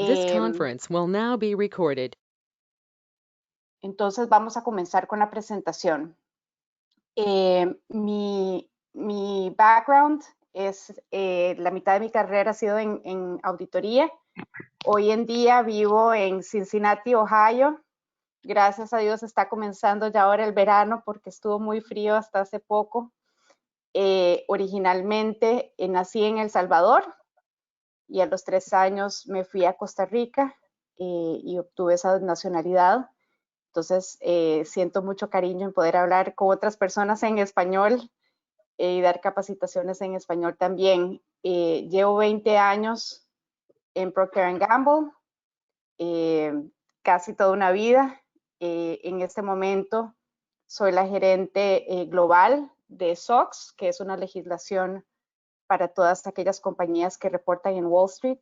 This conference will now be recorded. Entonces vamos a comenzar con la presentación. Mi background es, la mitad de mi carrera ha sido en auditoría. Hoy en día vivo en Cincinnati, Ohio. Gracias a Dios está comenzando ya ahora el verano porque estuvo muy frío hasta hace poco. Originalmente nací en El Salvador y a los 3 años me fui a Costa Rica y obtuve esa nacionalidad. Entonces, siento mucho cariño en poder hablar con otras personas en español y dar capacitaciones en español también. Llevo 20 años en Procter & Gamble, casi toda una vida. En este momento soy la gerente global de SOX, que es una legislación para todas aquellas compañías que reportan en Wall Street.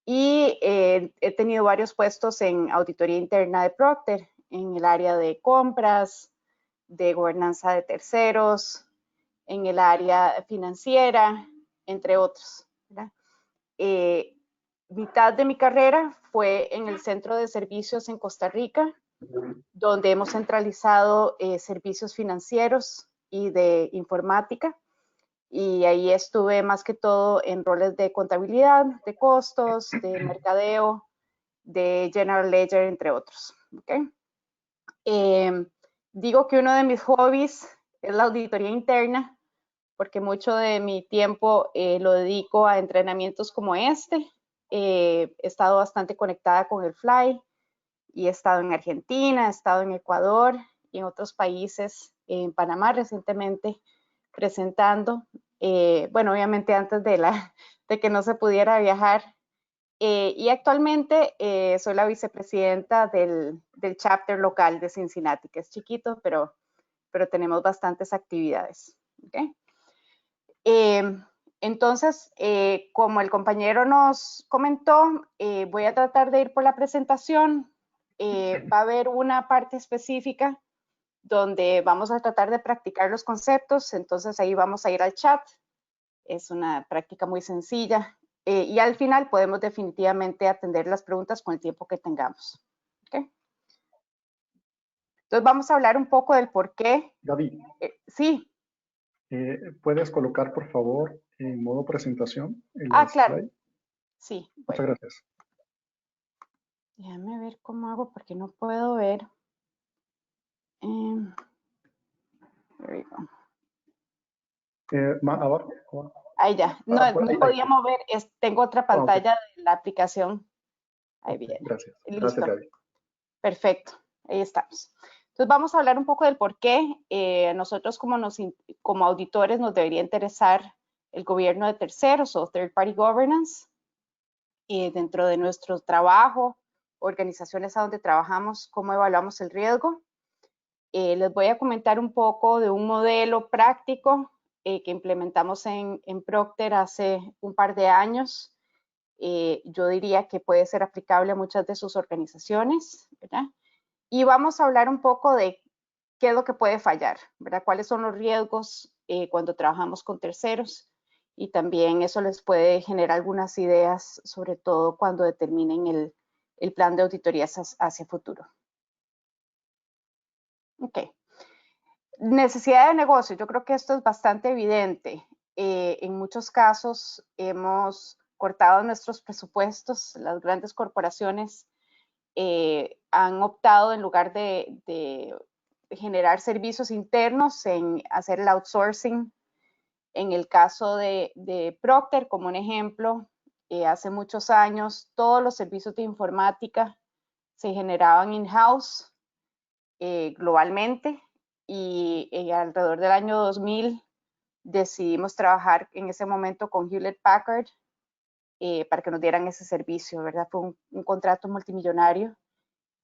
Y he tenido varios puestos en auditoría interna de Procter, en el área de compras, de gobernanza de terceros, en el área financiera, entre otros. Mitad de mi carrera fue en el Centro de Servicios en Costa Rica, donde hemos centralizado servicios financieros y de informática. Y ahí estuve más que todo en roles de contabilidad, de costos, de mercadeo, de General Ledger, entre otros. ¿Okay? Digo que uno de mis hobbies es la auditoría interna, porque mucho de mi tiempo lo dedico a entrenamientos como este. He estado bastante conectada con el FLY y he estado en Argentina, he estado en Ecuador y en otros países, en Panamá recientemente, presentando. Bueno, obviamente antes de que no se pudiera viajar. Y actualmente soy la vicepresidenta del chapter local de Cincinnati, que es chiquito, pero tenemos bastantes actividades. ¿Okay? Entonces, como el compañero nos comentó, voy a tratar de ir por la presentación. Va a haber una parte específica donde vamos a tratar de practicar los conceptos, entonces ahí vamos a ir al chat. Es una práctica muy sencilla y al final podemos definitivamente atender las preguntas con el tiempo que tengamos. ¿Okay? Entonces vamos a hablar un poco del por qué. Gaby. Sí. ¿Puedes colocar, por favor, en modo presentación? Claro. Slide? Sí. Muchas gracias. Déjame ver cómo hago porque no puedo ver. There we go. Abajo. Ahí ya. No, no podía mover. Tengo otra pantalla de la aplicación. Ahí viene. Gracias. Listo. Gracias, Gaby. Perfecto. Ahí estamos. Entonces vamos a hablar un poco del por qué nosotros como auditores nos debería interesar el gobierno de terceros o third party governance dentro de nuestro trabajo, organizaciones a donde trabajamos, cómo evaluamos el riesgo. Les voy a comentar un poco de un modelo práctico que implementamos en Procter hace un par de años. Yo diría que puede ser aplicable a muchas de sus organizaciones, ¿verdad? Y vamos a hablar un poco de qué es lo que puede fallar, ¿verdad? Cuáles son los riesgos cuando trabajamos con terceros y también eso les puede generar algunas ideas, sobre todo cuando determinen el plan de auditorías hacia futuro. Ok. Necesidad de negocio. Yo creo que esto es bastante evidente. En muchos casos hemos cortado nuestros presupuestos. Las grandes corporaciones han optado, en lugar de generar servicios internos, en hacer el outsourcing. En el caso de Procter, como un ejemplo, hace muchos años todos los servicios de informática se generaban in-house globalmente y alrededor del año 2000 decidimos trabajar en ese momento con Hewlett Packard para que nos dieran ese servicio, ¿verdad? Fue un contrato multimillonario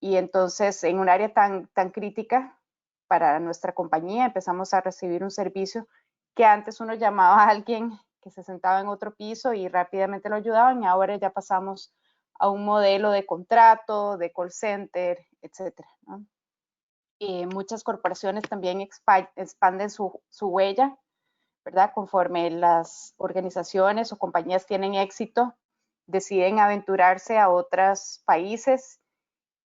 y entonces en un área tan crítica para nuestra compañía empezamos a recibir un servicio que antes uno llamaba a alguien que se sentaba en otro piso y rápidamente lo ayudaban y ahora ya pasamos a un modelo de contrato, de call center, etcétera, ¿no? Muchas corporaciones también expanden su huella, ¿verdad? Conforme las organizaciones o compañías tienen éxito, deciden aventurarse a otros países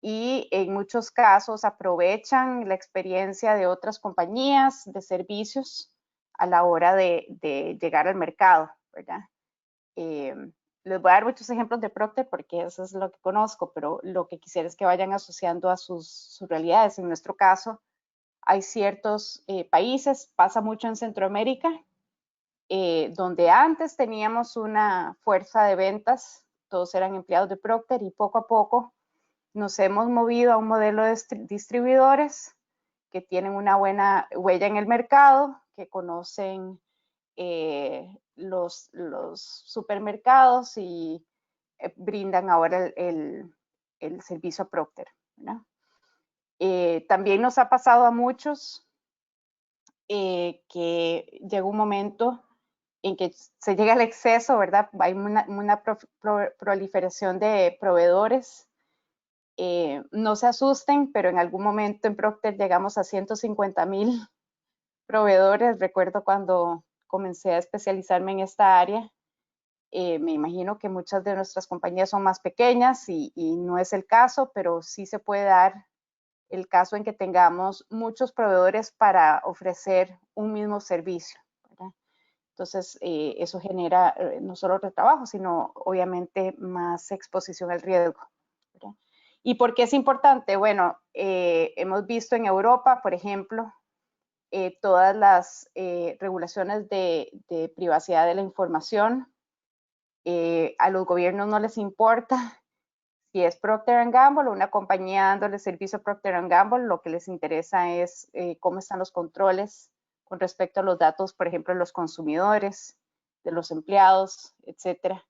y en muchos casos aprovechan la experiencia de otras compañías de servicios a la hora de llegar al mercado, ¿verdad? Les voy a dar muchos ejemplos de Procter porque eso es lo que conozco, pero lo que quisiera es que vayan asociando a sus realidades. En nuestro caso, hay ciertos países, pasa mucho en Centroamérica, donde antes teníamos una fuerza de ventas, todos eran empleados de Procter y poco a poco nos hemos movido a un modelo de distribuidores que tienen una buena huella en el mercado, que conocen los supermercados y brindan ahora el servicio a Procter, ¿verdad? También nos ha pasado a muchos que llega un momento en que se llega al exceso, ¿verdad? Hay una proliferación de proveedores. No se asusten, pero en algún momento en Procter llegamos a 150,000 proveedores. Recuerdo cuando comencé a especializarme en esta área. Me imagino que muchas de nuestras compañías son más pequeñas y no es el caso, pero sí se puede dar el caso en que tengamos muchos proveedores para ofrecer un mismo servicio, ¿verdad? Entonces, eso genera no solo retrabajo, sino obviamente más exposición al riesgo, ¿verdad? ¿Y por qué es importante? Bueno, hemos visto en Europa, por ejemplo, todas las regulaciones de privacidad de la información. A los gobiernos no les importa si es Procter & Gamble o una compañía dándole servicio a Procter & Gamble, lo que les interesa es cómo están los controles con respecto a los datos, por ejemplo, de los consumidores, de los empleados, etcétera.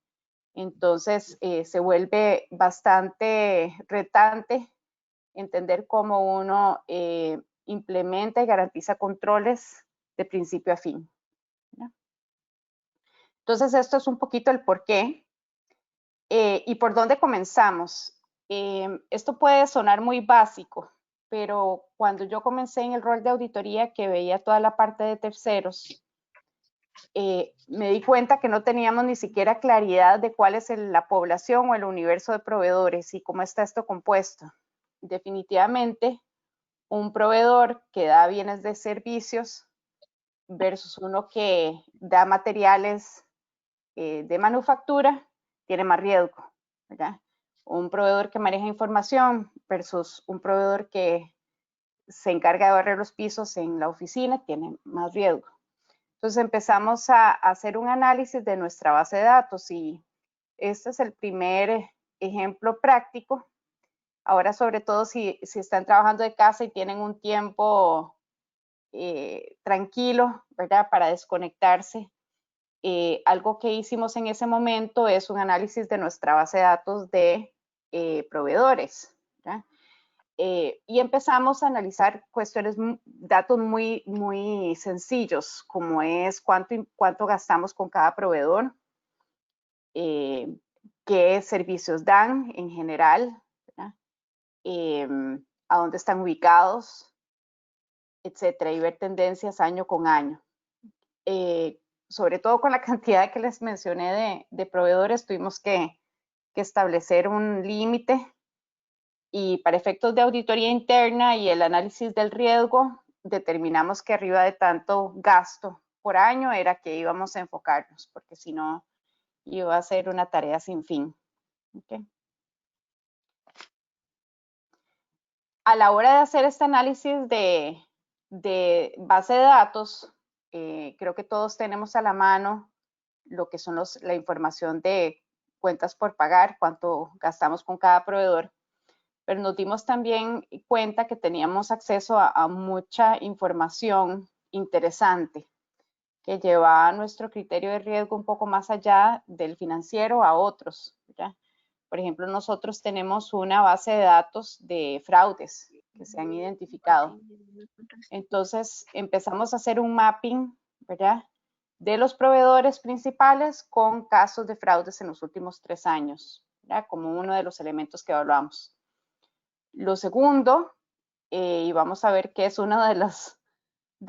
Entonces, se vuelve bastante retante entender cómo uno implementa y garantiza controles de principio a fin, ¿no? Entonces, esto es un poquito el por qué y por dónde comenzamos. Esto puede sonar muy básico, pero cuando yo comencé en el rol de auditoría, que veía toda la parte de terceros, me di cuenta que no teníamos ni siquiera claridad de cuál es la población o el universo de proveedores y cómo está esto compuesto. Definitivamente, un proveedor que da bienes de servicios versus uno que da materiales de manufactura, tiene más riesgo, ¿verdad? Un proveedor que maneja información versus un proveedor que se encarga de barrer los pisos en la oficina, tiene más riesgo. Entonces empezamos a hacer un análisis de nuestra base de datos y este es el primer ejemplo práctico. Ahora, sobre todo si están trabajando de casa y tienen un tiempo tranquilo, ¿verdad? Para desconectarse. Algo que hicimos en ese momento es un análisis de nuestra base de datos de proveedores, ¿verdad? Y empezamos a analizar datos muy sencillos, como es cuánto gastamos con cada proveedor, qué servicios dan en general, ¿verdad? A dónde están ubicados, etcétera, y ver tendencias año con año. Sobre todo con la cantidad que les mencioné de proveedores, tuvimos que establecer un límite y para efectos de auditoría interna y el análisis del riesgo, determinamos que arriba de tanto gasto por año era que íbamos a enfocarnos, porque si no, iba a ser una tarea sin fin. ¿Okay? A la hora de hacer este análisis de base de datos, creo que todos tenemos a la mano lo que son la información de cuentas por pagar, cuánto gastamos con cada proveedor, pero nos dimos también cuenta que teníamos acceso a mucha información interesante que lleva a nuestro criterio de riesgo un poco más allá del financiero a otros, ¿verdad? Por ejemplo, nosotros tenemos una base de datos de fraudes que se han identificado. Entonces, empezamos a hacer un mapping, ¿verdad? De los proveedores principales con casos de fraudes en los últimos 3 años, ¿verdad? Como uno de los elementos que evaluamos. Lo segundo, y vamos a ver qué es uno de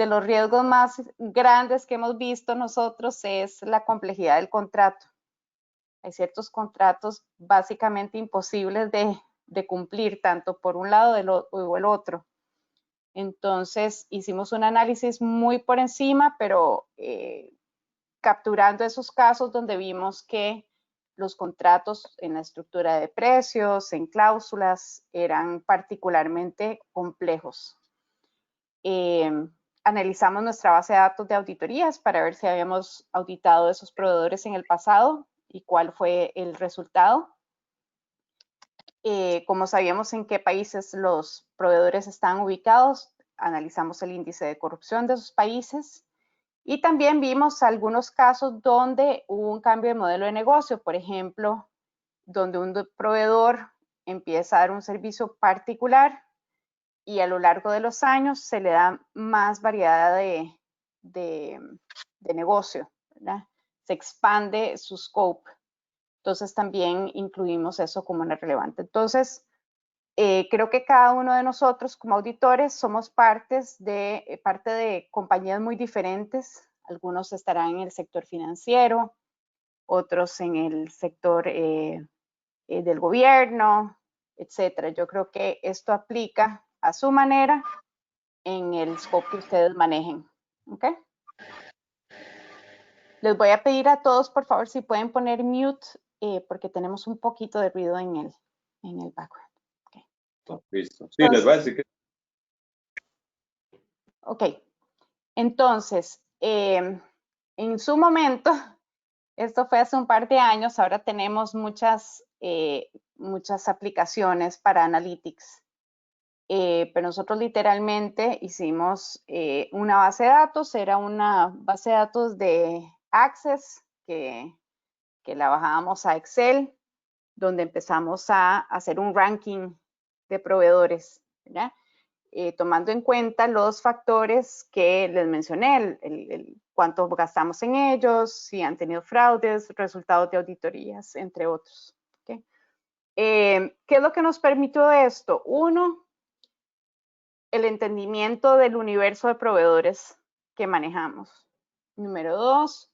los riesgos más grandes que hemos visto nosotros, es la complejidad del contrato. Hay ciertos contratos básicamente imposibles de cumplir, tanto por un lado o el otro. Entonces, hicimos un análisis muy por encima, pero capturando esos casos donde vimos que los contratos en la estructura de precios, en cláusulas, eran particularmente complejos. Analizamos nuestra base de datos de auditorías para ver si habíamos auditado esos proveedores en el pasado y cuál fue el resultado. Como sabíamos en qué países los proveedores están ubicados, analizamos el índice de corrupción de esos países y también vimos algunos casos donde hubo un cambio de modelo de negocio, por ejemplo, donde un proveedor empieza a dar un servicio particular y a lo largo de los años se le da más variedad de negocio, ¿verdad? Se expande su scope. Entonces también incluimos eso como una relevante. Entonces, creo que cada uno de nosotros como auditores somos parte de compañías muy diferentes. Algunos estarán en el sector financiero, otros en el sector del gobierno, etcétera. Yo creo que esto aplica a su manera en el scope que ustedes manejen. ¿Ok? Les voy a pedir a todos, por favor, si pueden poner mute, porque tenemos un poquito de ruido en el background. Okay. Listo. Sí, les voy a decir que... Ok. Entonces, en su momento, esto fue hace un par de años, ahora tenemos muchas aplicaciones para Analytics. Pero nosotros literalmente hicimos una base de datos, era una base de datos de Access que la bajábamos a Excel, donde empezamos a hacer un ranking de proveedores, ¿verdad? Tomando en cuenta los factores que les mencioné, cuánto gastamos en ellos, si han tenido fraudes, resultados de auditorías, entre otros. ¿Okay? ¿Qué es lo que nos permitió esto? Uno, el entendimiento del universo de proveedores que manejamos. Número dos,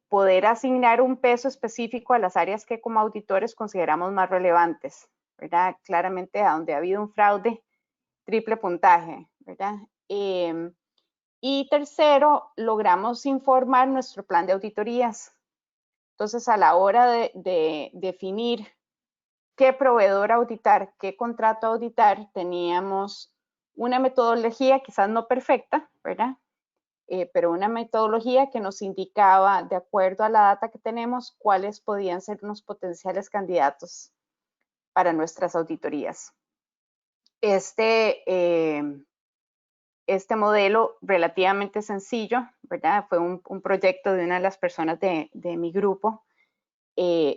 poder asignar un peso específico a las áreas que como auditores consideramos más relevantes, ¿verdad? Claramente a donde ha habido un fraude, triple puntaje, ¿verdad? Y tercero, logramos informar nuestro plan de auditorías. Entonces, a la hora de definir qué proveedor auditar, qué contrato auditar, teníamos una metodología quizás no perfecta, ¿verdad? Pero una metodología que nos indicaba, de acuerdo a la data que tenemos, cuáles podían ser unos potenciales candidatos para nuestras auditorías. Este modelo relativamente sencillo, ¿verdad? Fue un proyecto de una de las personas de mi grupo.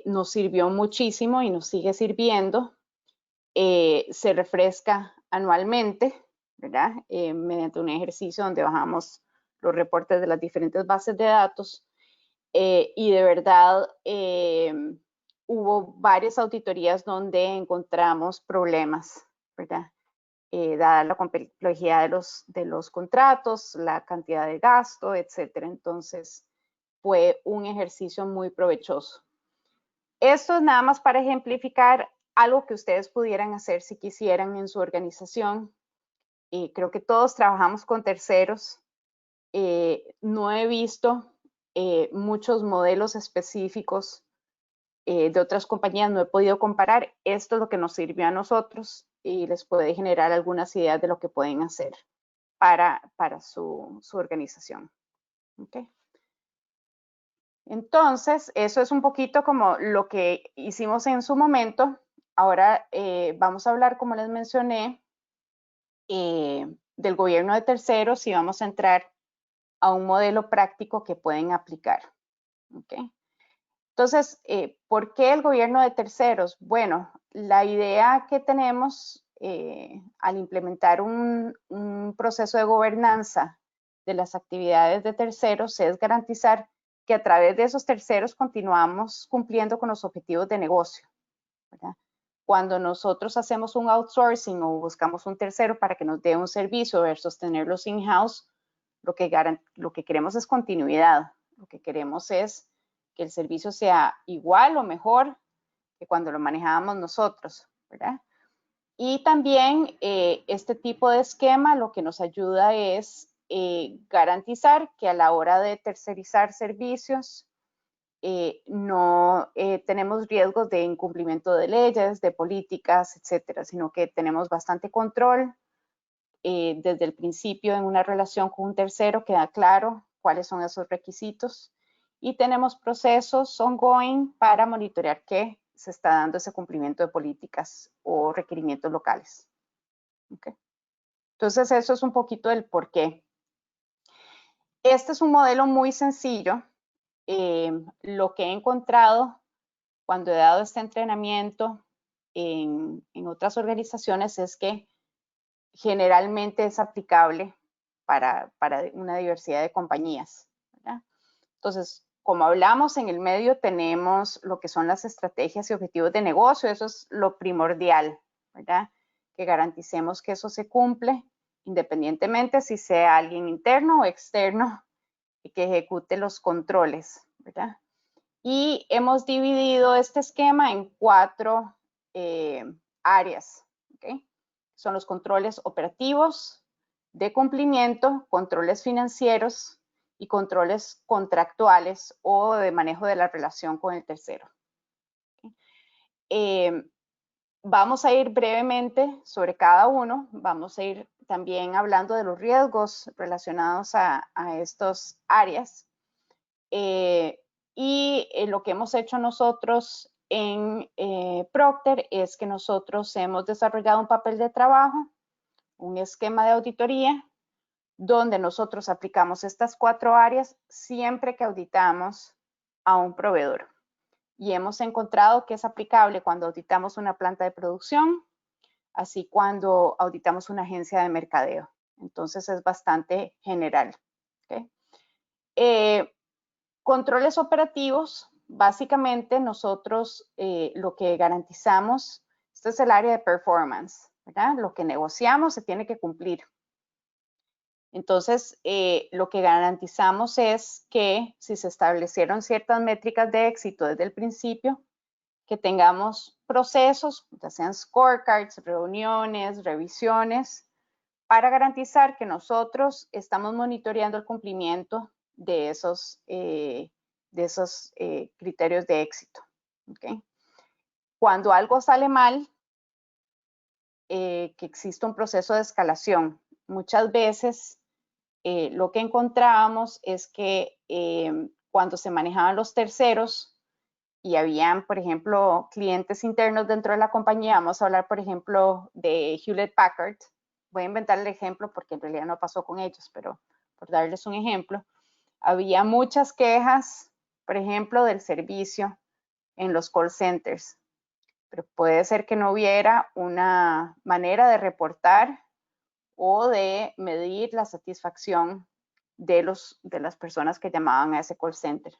Nos sirvió muchísimo y nos sigue sirviendo. Se refresca anualmente, ¿verdad? Mediante un ejercicio donde bajamos los reportes de las diferentes bases de datos y de verdad hubo varias auditorías donde encontramos problemas, ¿verdad? Dada la complejidad de los contratos, la cantidad de gasto, etcétera. Entonces, fue un ejercicio muy provechoso. Esto es nada más para ejemplificar algo que ustedes pudieran hacer si quisieran en su organización. Creo que todos trabajamos con terceros. No he visto muchos modelos específicos de otras compañías, no he podido comparar. Esto es lo que nos sirvió a nosotros y les puede generar algunas ideas de lo que pueden hacer para su organización. Okay. Entonces, eso es un poquito como lo que hicimos en su momento. Ahora vamos a hablar, como les mencioné, del gobierno de terceros y vamos a entrar a un modelo práctico que pueden aplicar. ¿Okay? Entonces, ¿por qué el gobierno de terceros? Bueno, la idea que tenemos al implementar un proceso de gobernanza de las actividades de terceros es garantizar que a través de esos terceros continuamos cumpliendo con los objetivos de negocio, ¿verdad? Cuando nosotros hacemos un outsourcing o buscamos un tercero para que nos dé un servicio versus tenerlos in-house, lo que queremos es continuidad. Lo que queremos es que el servicio sea igual o mejor que cuando lo manejábamos nosotros, ¿verdad? Y también este tipo de esquema lo que nos ayuda es garantizar que a la hora de tercerizar servicios no tenemos riesgos de incumplimiento de leyes, de políticas, etcétera, sino que tenemos bastante control desde el principio en una relación con un tercero, queda claro cuáles son esos requisitos y tenemos procesos ongoing para monitorear que se está dando ese cumplimiento de políticas o requerimientos locales. ¿Okay? Entonces, eso es un poquito del por qué. Este es un modelo muy sencillo. Lo que he encontrado cuando he dado este entrenamiento en otras organizaciones es que generalmente es aplicable para una diversidad de compañías, ¿verdad? Entonces, como hablamos en el medio, tenemos lo que son las estrategias y objetivos de negocio, eso es lo primordial, ¿verdad? Que garanticemos que eso se cumple, independientemente si sea alguien interno o externo y que ejecute los controles, ¿verdad? Y hemos dividido este esquema en 4 áreas, ¿ok? Son los controles operativos, de cumplimiento, controles financieros y controles contractuales o de manejo de la relación con el tercero. Vamos a ir brevemente sobre cada uno, vamos a ir también hablando de los riesgos relacionados a estas áreas. Lo que hemos hecho nosotros en Procter es que nosotros hemos desarrollado un papel de trabajo, un esquema de auditoría, donde nosotros aplicamos estas 4 áreas siempre que auditamos a un proveedor. Y hemos encontrado que es aplicable cuando auditamos una planta de producción, así cuando auditamos una agencia de mercadeo. Entonces es bastante general. ¿Okay? Controles operativos, básicamente nosotros lo que garantizamos, este es el área de performance, ¿verdad? Lo que negociamos se tiene que cumplir. Entonces, lo que garantizamos es que si se establecieron ciertas métricas de éxito desde el principio, que tengamos procesos, ya sean scorecards, reuniones, revisiones, para garantizar que nosotros estamos monitoreando el cumplimiento de esos criterios de éxito. ¿Okay? Cuando algo sale mal, que existe un proceso de escalación. Muchas veces lo que encontrábamos es que cuando se manejaban los terceros y habían, por ejemplo, clientes internos dentro de la compañía, vamos a hablar, por ejemplo, de Hewlett Packard. Voy a inventar el ejemplo porque en realidad no pasó con ellos, pero por darles un ejemplo, había muchas quejas, por ejemplo, del servicio en los call centers, pero puede ser que no hubiera una manera de reportar o de medir la satisfacción de las personas que llamaban a ese call center.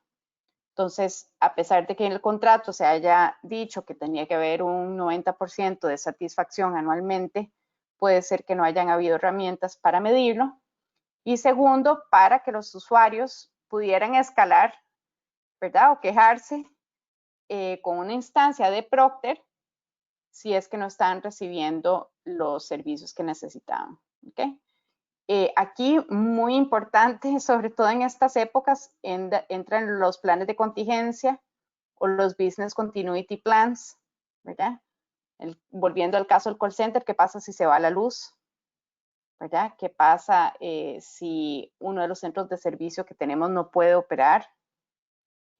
Entonces, a pesar de que en el contrato se haya dicho que tenía que haber un 90% de satisfacción anualmente, puede ser que no hayan habido herramientas para medirlo. Y segundo, para que los usuarios pudieran escalar, ¿verdad? O quejarse con una instancia de Procter si es que no están recibiendo los servicios que necesitaban. ¿Okay? Aquí, muy importante, sobre todo en estas épocas, entran los planes de contingencia o los Business Continuity Plans, ¿verdad? Volviendo al caso del call center, ¿qué pasa si se va la luz? ¿Verdad? ¿Qué pasa si uno de los centros de servicio que tenemos no puede operar?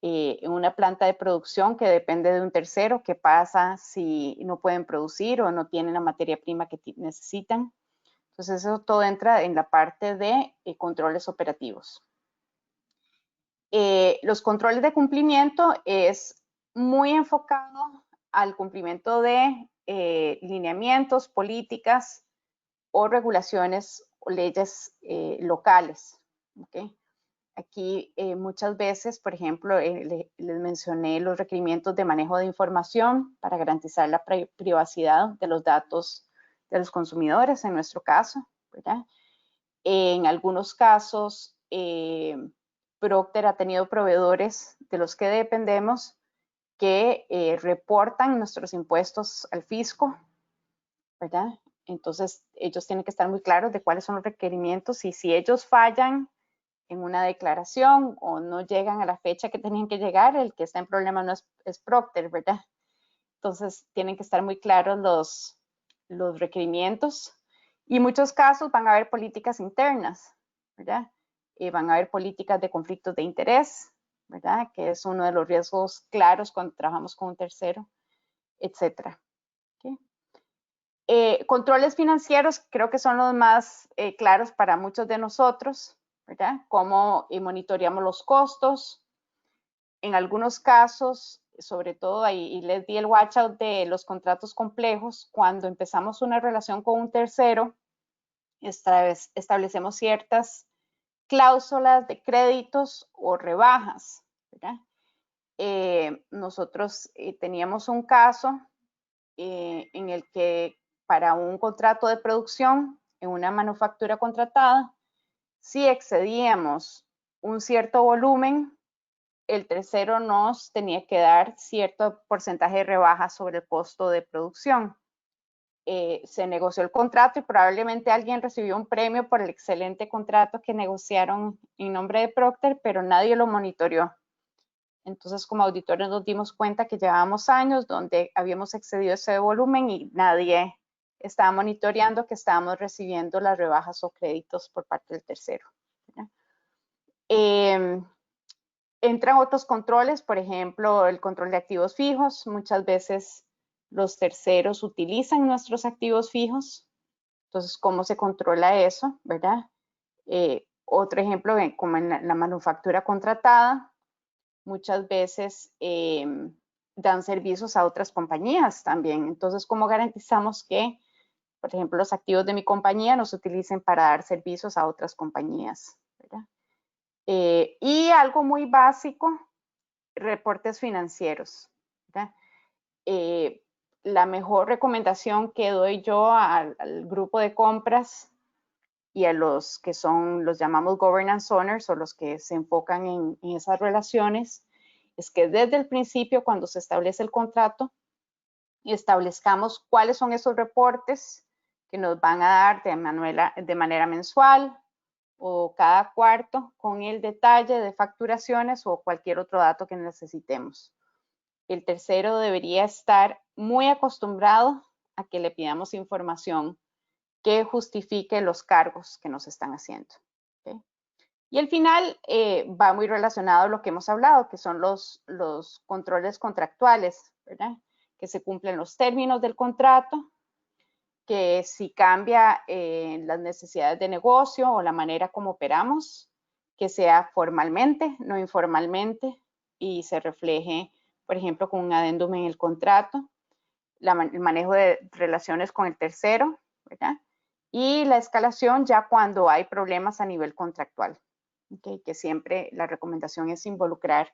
En una planta de producción que depende de un tercero, ¿qué pasa si no pueden producir o no tienen la materia prima que necesitan? Entonces, eso todo entra en la parte de controles operativos. Los controles de cumplimiento es muy enfocado al cumplimiento de lineamientos, políticas o regulaciones o leyes locales. ¿Okay? Aquí muchas veces, por ejemplo, les mencioné los requerimientos de manejo de información para garantizar la privacidad de los datos de los consumidores, en nuestro caso, ¿verdad? En algunos casos Procter ha tenido proveedores de los que dependemos que reportan nuestros impuestos al fisco, ¿verdad? Entonces, ellos tienen que estar muy claros de cuáles son los requerimientos y si ellos fallan en una declaración o no llegan a la fecha que tenían que llegar, el que está en problema no es Procter, ¿verdad? Entonces, tienen que estar muy claros los requerimientos y en muchos casos van a haber políticas internas, ¿verdad? Van a haber políticas de conflictos de interés, ¿verdad? Que es uno de los riesgos claros cuando trabajamos con un tercero, etcétera. ¿Okay? Controles financieros creo que son los más claros para muchos de nosotros, ¿verdad? Cómo monitoreamos los costos. En algunos casos, sobre todo ahí les di el watch out de los contratos complejos, cuando empezamos una relación con un tercero, establecemos ciertas cláusulas de créditos o rebajas, ¿verdad? Nosotros teníamos un caso en el que para un contrato de producción en una manufactura contratada, si excedíamos un cierto volumen, el tercero nos tenía que dar cierto porcentaje de rebaja sobre el costo de producción. Se negoció el contrato y probablemente alguien recibió un premio por el excelente contrato que negociaron en nombre de Procter, pero nadie lo monitoreó. Entonces, como auditores nos dimos cuenta que llevábamos años donde habíamos excedido ese volumen y nadie estaba monitoreando que estábamos recibiendo las rebajas o créditos por parte del tercero. Entran otros controles, por ejemplo, el control de activos fijos. Muchas veces los terceros utilizan nuestros activos fijos. Entonces, ¿cómo se controla eso, verdad? Otro ejemplo, como en la manufactura contratada, muchas veces dan servicios a otras compañías también. Entonces, ¿cómo garantizamos que, por ejemplo, los activos de mi compañía no se utilicen para dar servicios a otras compañías, ¿verdad? Y algo muy básico, reportes financieros, ¿verdad? La mejor recomendación que doy yo al grupo de compras y a los que los llamamos governance owners o los que se enfocan en esas relaciones, es que desde el principio, cuando se establece el contrato, establezcamos cuáles son esos reportes que nos van a dar de manera mensual o cada cuarto con el detalle de facturaciones o cualquier otro dato que necesitemos. El tercero debería estar muy acostumbrado a que le pidamos información que justifique los cargos que nos están haciendo. ¿Okay? Y al final va muy relacionado a lo que hemos hablado, que son los controles contractuales, ¿verdad? Que se cumplen los términos del contrato, que si cambia las necesidades de negocio o la manera como operamos, que sea formalmente, no informalmente, y se refleje, por ejemplo, con un adendum en el contrato, el manejo de relaciones con el tercero, ¿verdad? Y la escalación ya cuando hay problemas a nivel contractual, ¿okay? Que siempre la recomendación es involucrar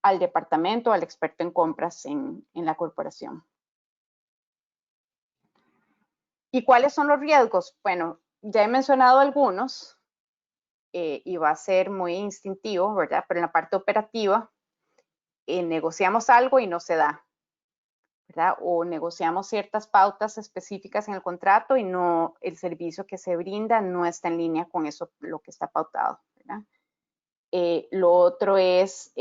al departamento, al experto en compras en la corporación. ¿Y cuáles son los riesgos? Bueno, ya he mencionado algunos y va a ser muy instintivo, ¿verdad? Pero en la parte operativa, negociamos algo y no se da, ¿verdad? O negociamos ciertas pautas específicas en el contrato y no, el servicio que se brinda no está en línea con eso, lo que está pautado, ¿verdad? Lo otro es,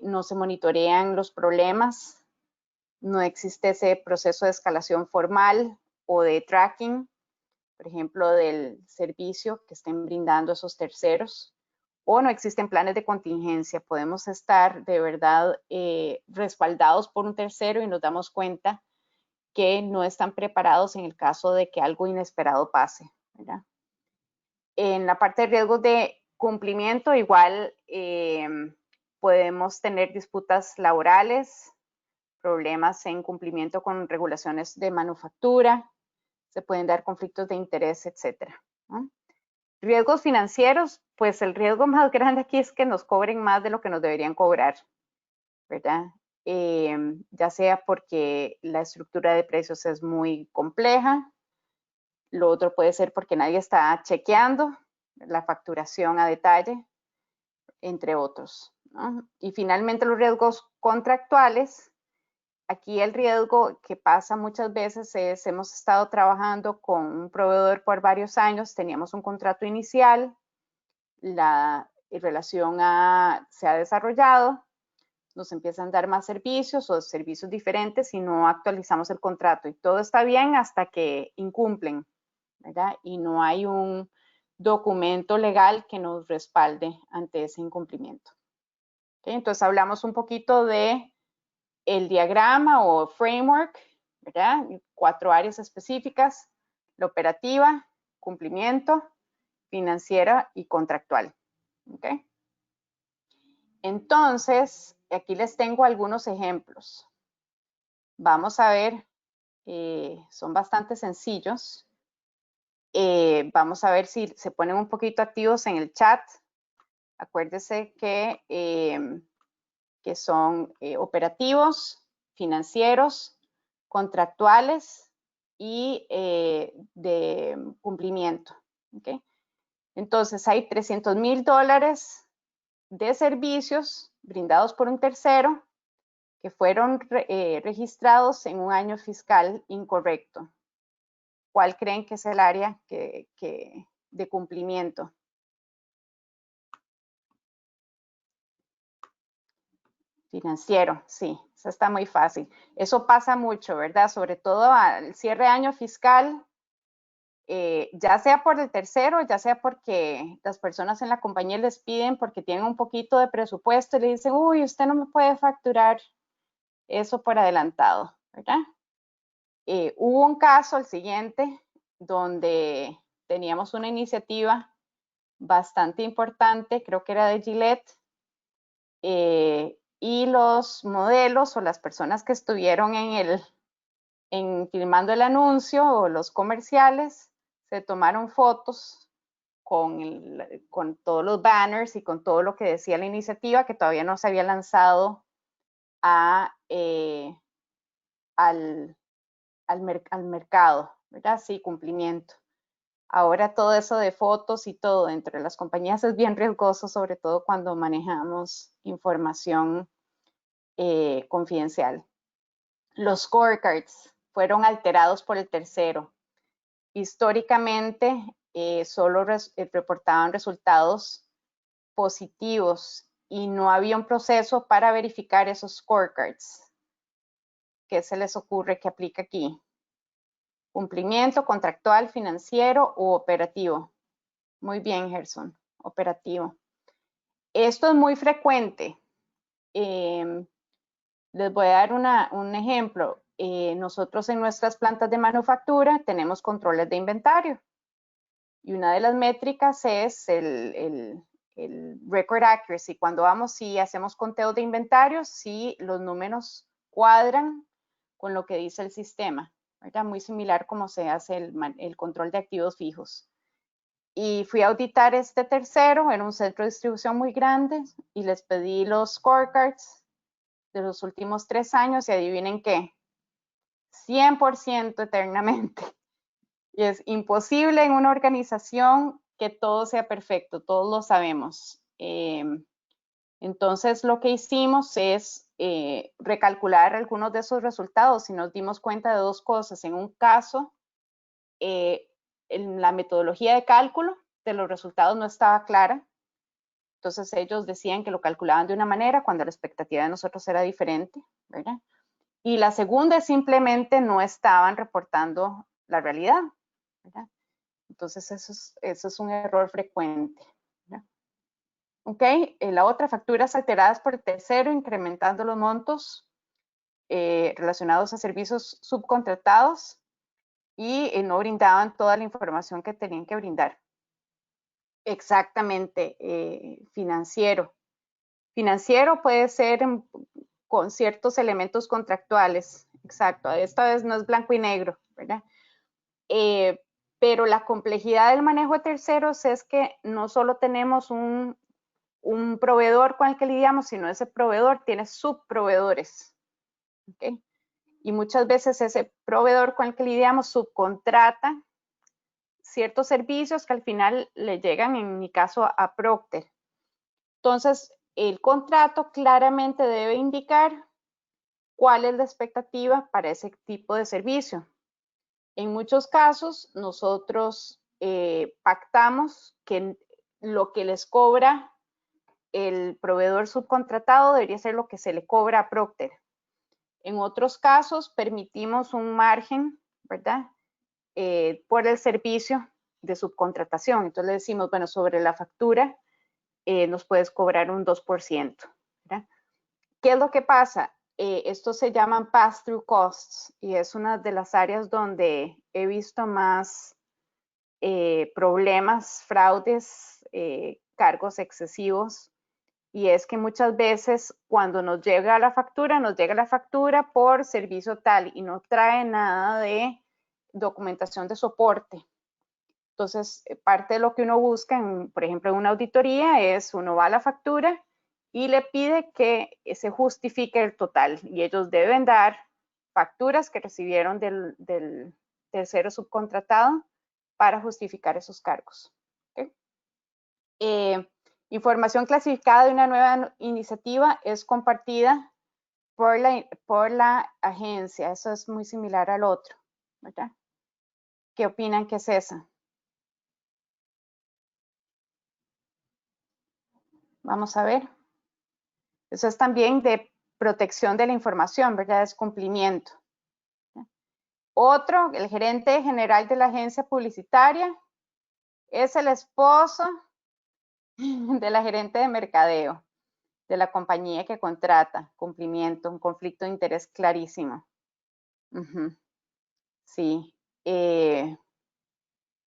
no se monitorean los problemas, no existe ese proceso de escalación formal o de tracking, por ejemplo, del servicio que estén brindando esos terceros, o no existen planes de contingencia. Podemos estar de verdad respaldados por un tercero y nos damos cuenta que no están preparados en el caso de que algo inesperado pase, ¿verdad? En la parte de riesgos de cumplimiento, igual podemos tener disputas laborales, problemas en cumplimiento con regulaciones de manufactura, se pueden dar conflictos de interés, etcétera, ¿no? Riesgos financieros, pues el riesgo más grande aquí es que nos cobren más de lo que nos deberían cobrar, ¿verdad? Ya sea porque la estructura de precios es muy compleja, lo otro puede ser porque nadie está chequeando la facturación a detalle, entre otros, ¿no? Y finalmente los riesgos contractuales. Aquí el riesgo que pasa muchas veces es, hemos estado trabajando con un proveedor por varios años, teníamos un contrato inicial, la relación se ha desarrollado, nos empiezan a dar más servicios o servicios diferentes y no actualizamos el contrato. Y todo está bien hasta que incumplen, ¿verdad? Y no hay un documento legal que nos respalde ante ese incumplimiento. ¿Okay? Entonces hablamos un poquito de el diagrama o framework, ¿verdad? 4 áreas específicas: la operativa, cumplimiento, financiera y contractual. ¿Okay? Entonces, aquí les tengo algunos ejemplos. Vamos a ver, son bastante sencillos. Vamos a ver si se ponen un poquito activos en el chat. Acuérdense que son operativos, financieros, contractuales y de cumplimiento. ¿Okay? Entonces, hay $300,000 de servicios brindados por un tercero que fueron registrados en un año fiscal incorrecto. ¿Cuál creen que es el área de cumplimiento? Financiero, sí, eso está muy fácil. Eso pasa mucho, ¿verdad? Sobre todo al cierre de año fiscal, ya sea por el tercero, ya sea porque las personas en la compañía les piden porque tienen un poquito de presupuesto y le dicen, uy, usted no me puede facturar eso por adelantado, ¿verdad? Hubo un caso, el siguiente, donde teníamos una iniciativa bastante importante, creo que era de Gillette, y los modelos o las personas que estuvieron filmando el anuncio o los comerciales se tomaron fotos con todos los banners y con todo lo que decía la iniciativa, que todavía no se había lanzado al mercado, ¿verdad? Sí, cumplimiento. Ahora todo eso de fotos y todo entre las compañías es bien riesgoso, sobre todo cuando manejamos información confidencial. Los scorecards fueron alterados por el tercero. Históricamente solo reportaban resultados positivos y no había un proceso para verificar esos scorecards. ¿Qué se les ocurre que aplica aquí? Cumplimiento contractual, financiero u operativo. Muy bien, Gerson, operativo. Esto es muy frecuente. Les voy a dar un ejemplo. Nosotros en nuestras plantas de manufactura tenemos controles de inventario y una de las métricas es el record accuracy. Cuando vamos y hacemos conteo de inventarios, si los números cuadran con lo que dice el sistema, ¿verdad? Muy similar como se hace el control de activos fijos. Y fui a auditar este tercero, era un centro de distribución muy grande, y les pedí los scorecards de los últimos 3 años y adivinen qué, 100% eternamente. Y es imposible en una organización que todo sea perfecto, todos lo sabemos. Entonces lo que hicimos es recalcular algunos de esos resultados y nos dimos cuenta de 2 cosas. En un caso, la metodología de cálculo de los resultados no estaba clara. Entonces ellos decían que lo calculaban de una manera cuando la expectativa de nosotros era diferente, ¿verdad? Y la segunda es simplemente no estaban reportando la realidad, ¿verdad? Entonces eso es un error frecuente, ¿verdad? Ok, la otra, facturas alteradas por el tercero, incrementando los montos relacionados a servicios subcontratados y no brindaban toda la información que tenían que brindar. Exactamente, financiero. Financiero puede ser con ciertos elementos contractuales, exacto, esta vez no es blanco y negro, ¿verdad? Pero la complejidad del manejo de terceros es que no solo tenemos un proveedor con el que lidiamos, sino ese proveedor tiene subproveedores, ¿okay? Y muchas veces ese proveedor con el que lidiamos subcontrata ciertos servicios que al final le llegan, en mi caso, a Procter. Entonces, el contrato claramente debe indicar cuál es la expectativa para ese tipo de servicio. En muchos casos, nosotros pactamos que lo que les cobra el proveedor subcontratado debería ser lo que se le cobra a Procter. En otros casos, permitimos un margen, ¿verdad? Por el servicio de subcontratación. Entonces le decimos, bueno, sobre la factura nos puedes cobrar un 2%. ¿Verdad? ¿Qué es lo que pasa? Estos se llaman pass-through costs y es una de las áreas donde he visto más problemas, fraudes, cargos excesivos. Y es que muchas veces cuando nos llega la factura por servicio tal y no trae nada de documentación de soporte. Entonces, parte de lo que uno busca, por ejemplo, en una auditoría es uno va a la factura y le pide que se justifique el total y ellos deben dar facturas que recibieron del tercero subcontratado para justificar esos cargos. ¿Okay? Información clasificada de una nueva iniciativa es compartida por la agencia. Eso es muy similar al otro, ¿verdad? ¿Qué opinan que es esa? Vamos a ver. Eso es también de protección de la información, ¿verdad? Es cumplimiento. Otro, el gerente general de la agencia publicitaria, es el esposo de la gerente de mercadeo de la compañía que contrata. Cumplimiento, un conflicto de interés clarísimo. Sí.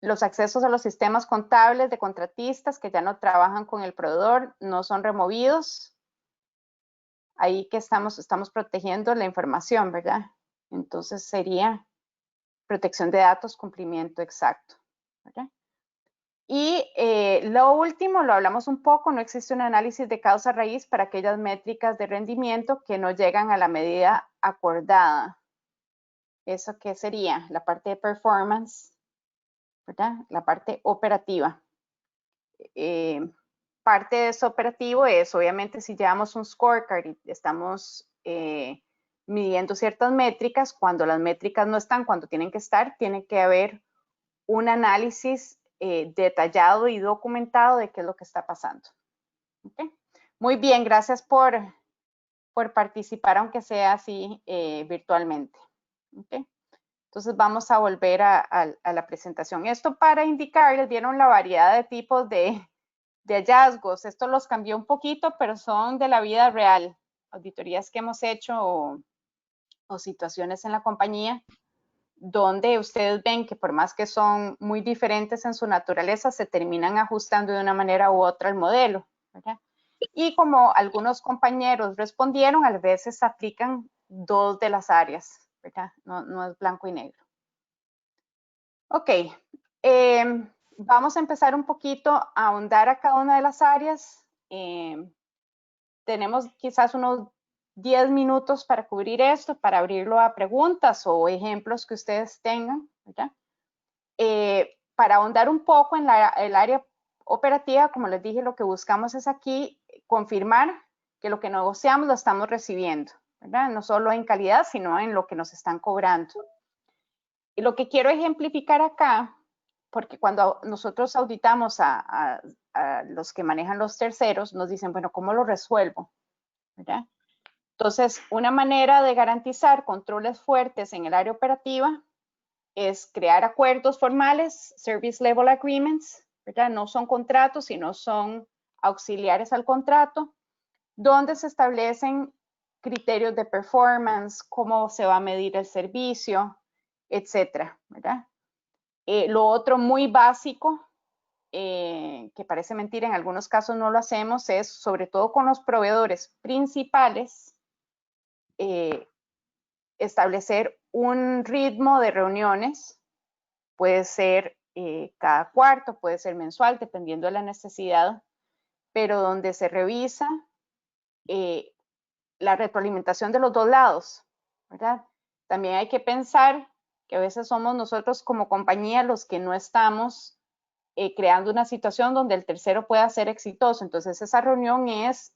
Los accesos a los sistemas contables de contratistas que ya no trabajan con el proveedor no son removidos. Ahí que estamos protegiendo la información, ¿verdad? Entonces sería protección de datos, cumplimiento exacto, ¿verdad? Y lo último, lo hablamos un poco, no existe un análisis de causa raíz para aquellas métricas de rendimiento que no llegan a la medida acordada. ¿Eso qué sería? La parte de performance, ¿verdad? La parte operativa. Parte de eso operativo es, obviamente, si llevamos un scorecard y estamos midiendo ciertas métricas, cuando las métricas no están, cuando tienen que estar, tiene que haber un análisis detallado y documentado de qué es lo que está pasando. ¿Okay? Muy bien, gracias por participar, aunque sea así virtualmente. ¿Okay? Entonces vamos a volver a la presentación. Esto para indicarles, vieron la variedad de tipos de hallazgos. Esto los cambió un poquito, pero son de la vida real. Auditorías que hemos hecho o situaciones en la compañía donde ustedes ven que por más que son muy diferentes en su naturaleza, se terminan ajustando de una manera u otra al modelo, ¿verdad? Y como algunos compañeros respondieron, a veces aplican dos de las áreas, ¿verdad? No es blanco y negro. Ok, vamos a empezar un poquito a ahondar a cada una de las áreas. Tenemos quizás unos 10 minutos para cubrir esto, para abrirlo a preguntas o ejemplos que ustedes tengan, ¿verdad? Para ahondar un poco en el área operativa, como les dije, lo que buscamos es aquí confirmar que lo que negociamos lo estamos recibiendo, ¿verdad? No solo en calidad, sino en lo que nos están cobrando. Y lo que quiero ejemplificar acá, porque cuando nosotros auditamos a los que manejan los terceros, nos dicen, bueno, ¿cómo lo resuelvo? ¿Verdad? Entonces, una manera de garantizar controles fuertes en el área operativa es crear acuerdos formales, service level agreements, ¿verdad? No son contratos, sino son auxiliares al contrato, donde se establecen criterios de performance, cómo se va a medir el servicio, etcétera, ¿verdad? Lo otro muy básico, que parece mentira, en algunos casos no lo hacemos, es sobre todo con los proveedores principales, establecer un ritmo de reuniones, puede ser cada cuarto, puede ser mensual, dependiendo de la necesidad, pero donde se revisa la retroalimentación de los dos lados, ¿verdad? También hay que pensar que a veces somos nosotros como compañía los que no estamos creando una situación donde el tercero pueda ser exitoso. Entonces, esa reunión es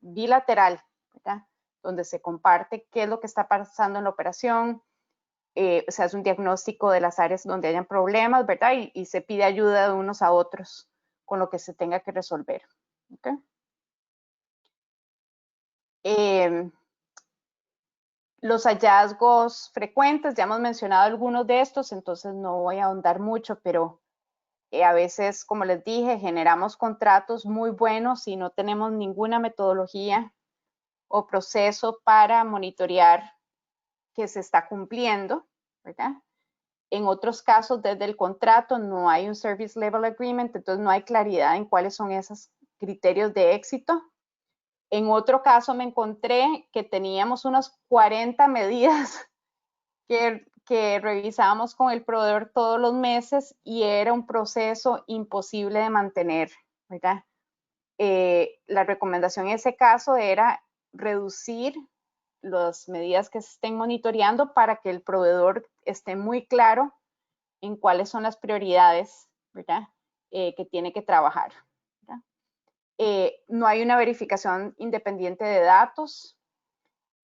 bilateral, ¿verdad? Donde se comparte qué es lo que está pasando en la operación, se hace un diagnóstico de las áreas donde hayan problemas, ¿verdad? Y se pide ayuda de unos a otros con lo que se tenga que resolver. ¿Okay? Los hallazgos frecuentes, ya hemos mencionado algunos de estos, entonces no voy a ahondar mucho, pero a veces, como les dije, generamos contratos muy buenos y no tenemos ninguna metodología o proceso para monitorear que se está cumpliendo, ¿verdad? En otros casos, desde el contrato no hay un Service Level Agreement, entonces no hay claridad en cuáles son esos criterios de éxito. En otro caso me encontré que teníamos unas 40 medidas que revisábamos con el proveedor todos los meses y era un proceso imposible de mantener, ¿verdad? La recomendación en ese caso era reducir las medidas que se estén monitoreando para que el proveedor esté muy claro en cuáles son las prioridades, ¿verdad? Que tiene que trabajar, ¿verdad? No hay una verificación independiente de datos.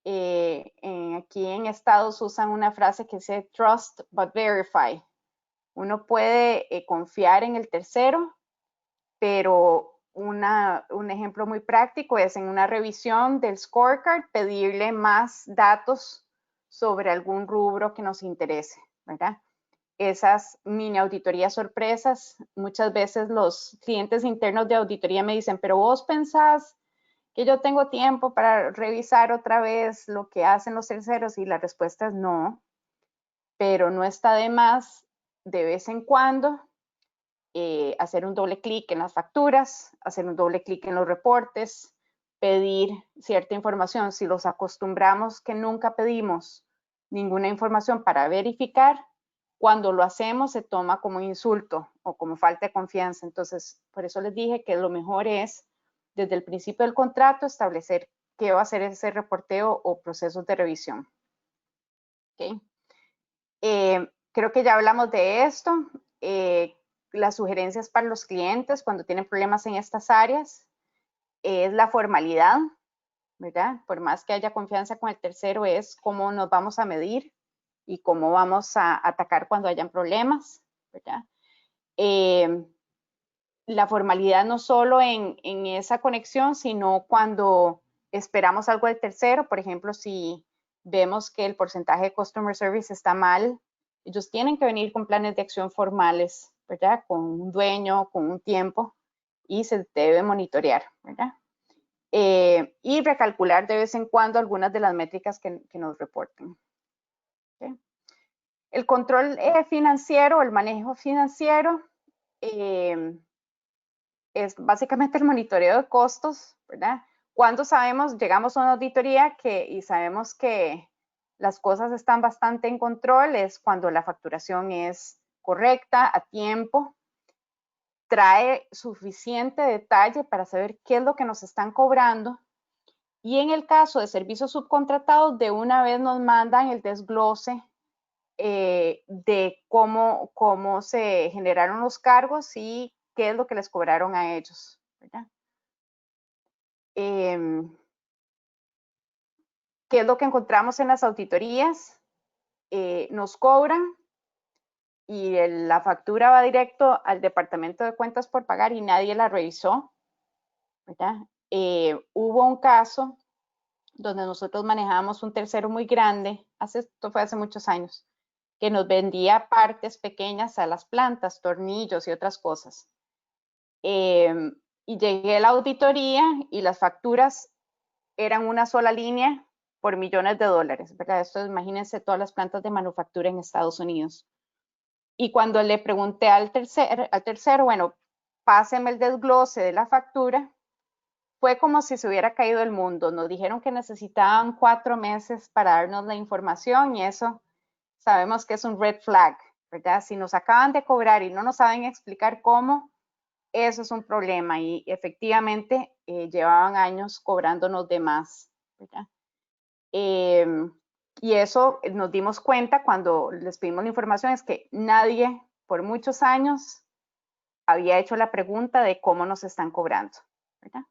Aquí en Estados usan una frase que dice trust but verify. Uno puede confiar en el tercero, pero un ejemplo muy práctico es en una revisión del scorecard pedirle más datos sobre algún rubro que nos interese, ¿verdad? Esas mini auditorías sorpresas, muchas veces los clientes internos de auditoría me dicen, pero vos pensás que yo tengo tiempo para revisar otra vez lo que hacen los terceros, y la respuesta es no, pero no está de más de vez en cuando hacer un doble clic en las facturas, hacer un doble clic en los reportes, pedir cierta información. Si los acostumbramos que nunca pedimos ninguna información para verificar, cuando lo hacemos se toma como insulto o como falta de confianza. Entonces, por eso les dije que lo mejor es, desde el principio del contrato, establecer qué va a ser ese reporteo o procesos de revisión. ¿Okay? Creo que ya hablamos de esto. Las sugerencias para los clientes cuando tienen problemas en estas áreas es la formalidad, ¿verdad? Por más que haya confianza con el tercero, es cómo nos vamos a medir y cómo vamos a atacar cuando hayan problemas, ¿verdad? La formalidad no solo en esa conexión, sino cuando esperamos algo del tercero. Por ejemplo, si vemos que el porcentaje de Customer Service está mal, ellos tienen que venir con planes de acción formales, ¿verdad? Con un dueño, con un tiempo, y se debe monitorear, ¿verdad? Y recalcular de vez en cuando algunas de las métricas que nos reporten. ¿Okay? El control financiero, el manejo financiero, es básicamente el monitoreo de costos, ¿verdad? Cuando sabemos, llegamos a una auditoría y sabemos que las cosas están bastante en control, es cuando la facturación es correcta, a tiempo, trae suficiente detalle para saber qué es lo que nos están cobrando, y en el caso de servicios subcontratados, de una vez nos mandan el desglose de cómo se generaron los cargos y qué es lo que les cobraron a ellos, ¿verdad? ¿Qué es lo que encontramos en las auditorías? Nos cobran y la factura va directo al departamento de cuentas por pagar y nadie la revisó, ¿verdad? Hubo un caso donde nosotros manejábamos un tercero muy grande, esto fue hace muchos años, que nos vendía partes pequeñas a las plantas, tornillos y otras cosas. Y llegué a la auditoría y las facturas eran una sola línea por millones de dólares, ¿verdad? Esto, imagínense todas las plantas de manufactura en Estados Unidos. Y cuando le pregunté al tercero, bueno, páseme el desglose de la factura, fue como si se hubiera caído el mundo. Nos dijeron que necesitaban 4 meses para darnos la información y eso sabemos que es un red flag, ¿verdad? Si nos acaban de cobrar y no nos saben explicar cómo, eso es un problema y efectivamente llevaban años cobrándonos de más, ¿verdad? Y eso nos dimos cuenta cuando les pedimos la información, es que nadie por muchos años había hecho la pregunta de cómo nos están cobrando, ¿verdad?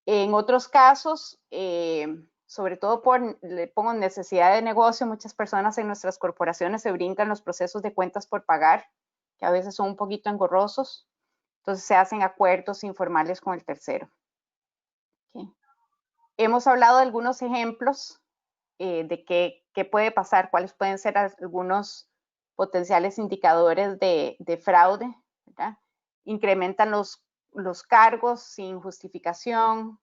En otros casos, sobre todo le pongo necesidad de negocio, muchas personas en nuestras corporaciones se brincan los procesos de cuentas por pagar, que a veces son un poquito engorrosos. Entonces se hacen acuerdos informales con el tercero. Okay. Hemos hablado de algunos ejemplos de qué puede pasar, cuáles pueden ser algunos potenciales indicadores de fraude, ¿verdad? Incrementan los cargos sin justificación.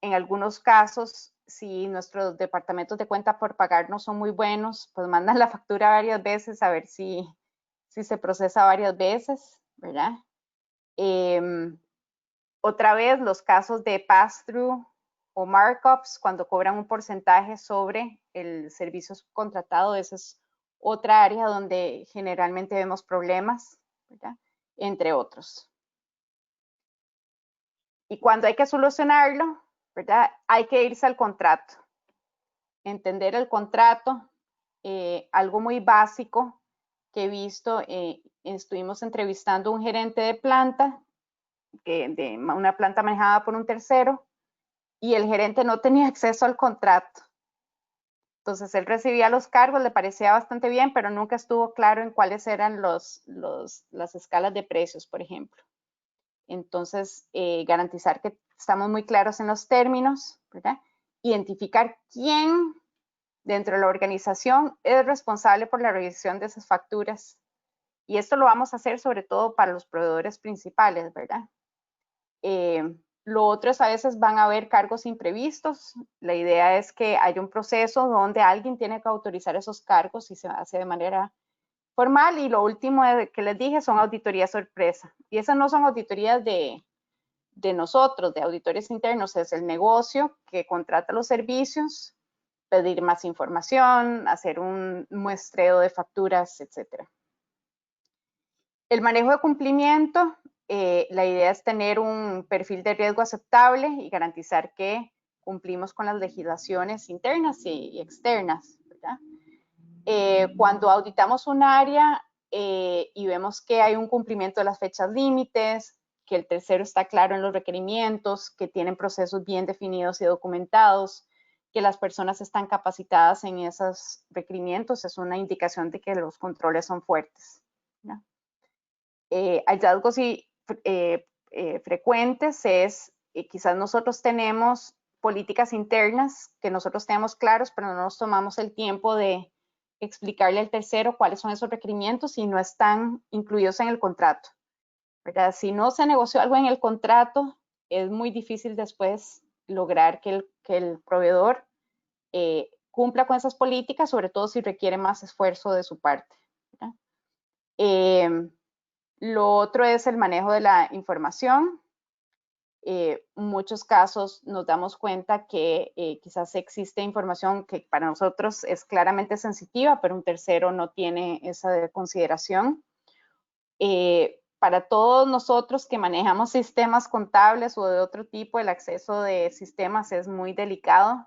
En algunos casos, si nuestros departamentos de cuenta por pagar no son muy buenos, pues mandan la factura varias veces a ver si se procesa varias veces, ¿verdad? Otra vez, los casos de pass-through o markups, cuando cobran un porcentaje sobre el servicio subcontratado, esa es otra área donde generalmente vemos problemas, ¿verdad? Entre otros. Y cuando hay que solucionarlo, ¿verdad? Hay que irse al contrato. Entender el contrato, algo muy básico que he visto, estuvimos entrevistando a un gerente de planta, de una planta manejada por un tercero, y el gerente no tenía acceso al contrato. Entonces él recibía los cargos, le parecía bastante bien, pero nunca estuvo claro en cuáles eran las escalas de precios, por ejemplo. Entonces, garantizar que estamos muy claros en los términos, ¿verdad? Identificar quién dentro de la organización es responsable por la revisión de esas facturas. Y esto lo vamos a hacer sobre todo para los proveedores principales, ¿verdad? Lo otro es a veces van a haber cargos imprevistos. La idea es que haya un proceso donde alguien tiene que autorizar esos cargos y se hace de manera formal. Y lo último que les dije son auditorías sorpresa. Y esas no son auditorías de nosotros, de auditores internos, es el negocio que contrata los servicios, pedir más información, hacer un muestreo de facturas, etc. El manejo de cumplimiento, la idea es tener un perfil de riesgo aceptable y garantizar que cumplimos con las legislaciones internas y externas, ¿verdad? Cuando auditamos un área y vemos que hay un cumplimiento de las fechas límites, que el tercero está claro en los requerimientos, que tienen procesos bien definidos y documentados, que las personas están capacitadas en esos requerimientos, es una indicación de que los controles son fuertes, ¿no? Hallazgos frecuentes es, quizás nosotros tenemos políticas internas que nosotros tenemos claros, pero no nos tomamos el tiempo de explicarle al tercero cuáles son esos requerimientos y no están incluidos en el contrato, ¿verdad? Si no se negoció algo en el contrato, es muy difícil después lograr que el proveedor cumpla con esas políticas, sobre todo si requiere más esfuerzo de su parte, ¿verdad? Lo otro es el manejo de la información. En muchos casos nos damos cuenta que quizás existe información que para nosotros es claramente sensitiva, pero un tercero no tiene esa consideración. Para todos nosotros que manejamos sistemas contables o de otro tipo, el acceso de sistemas es muy delicado.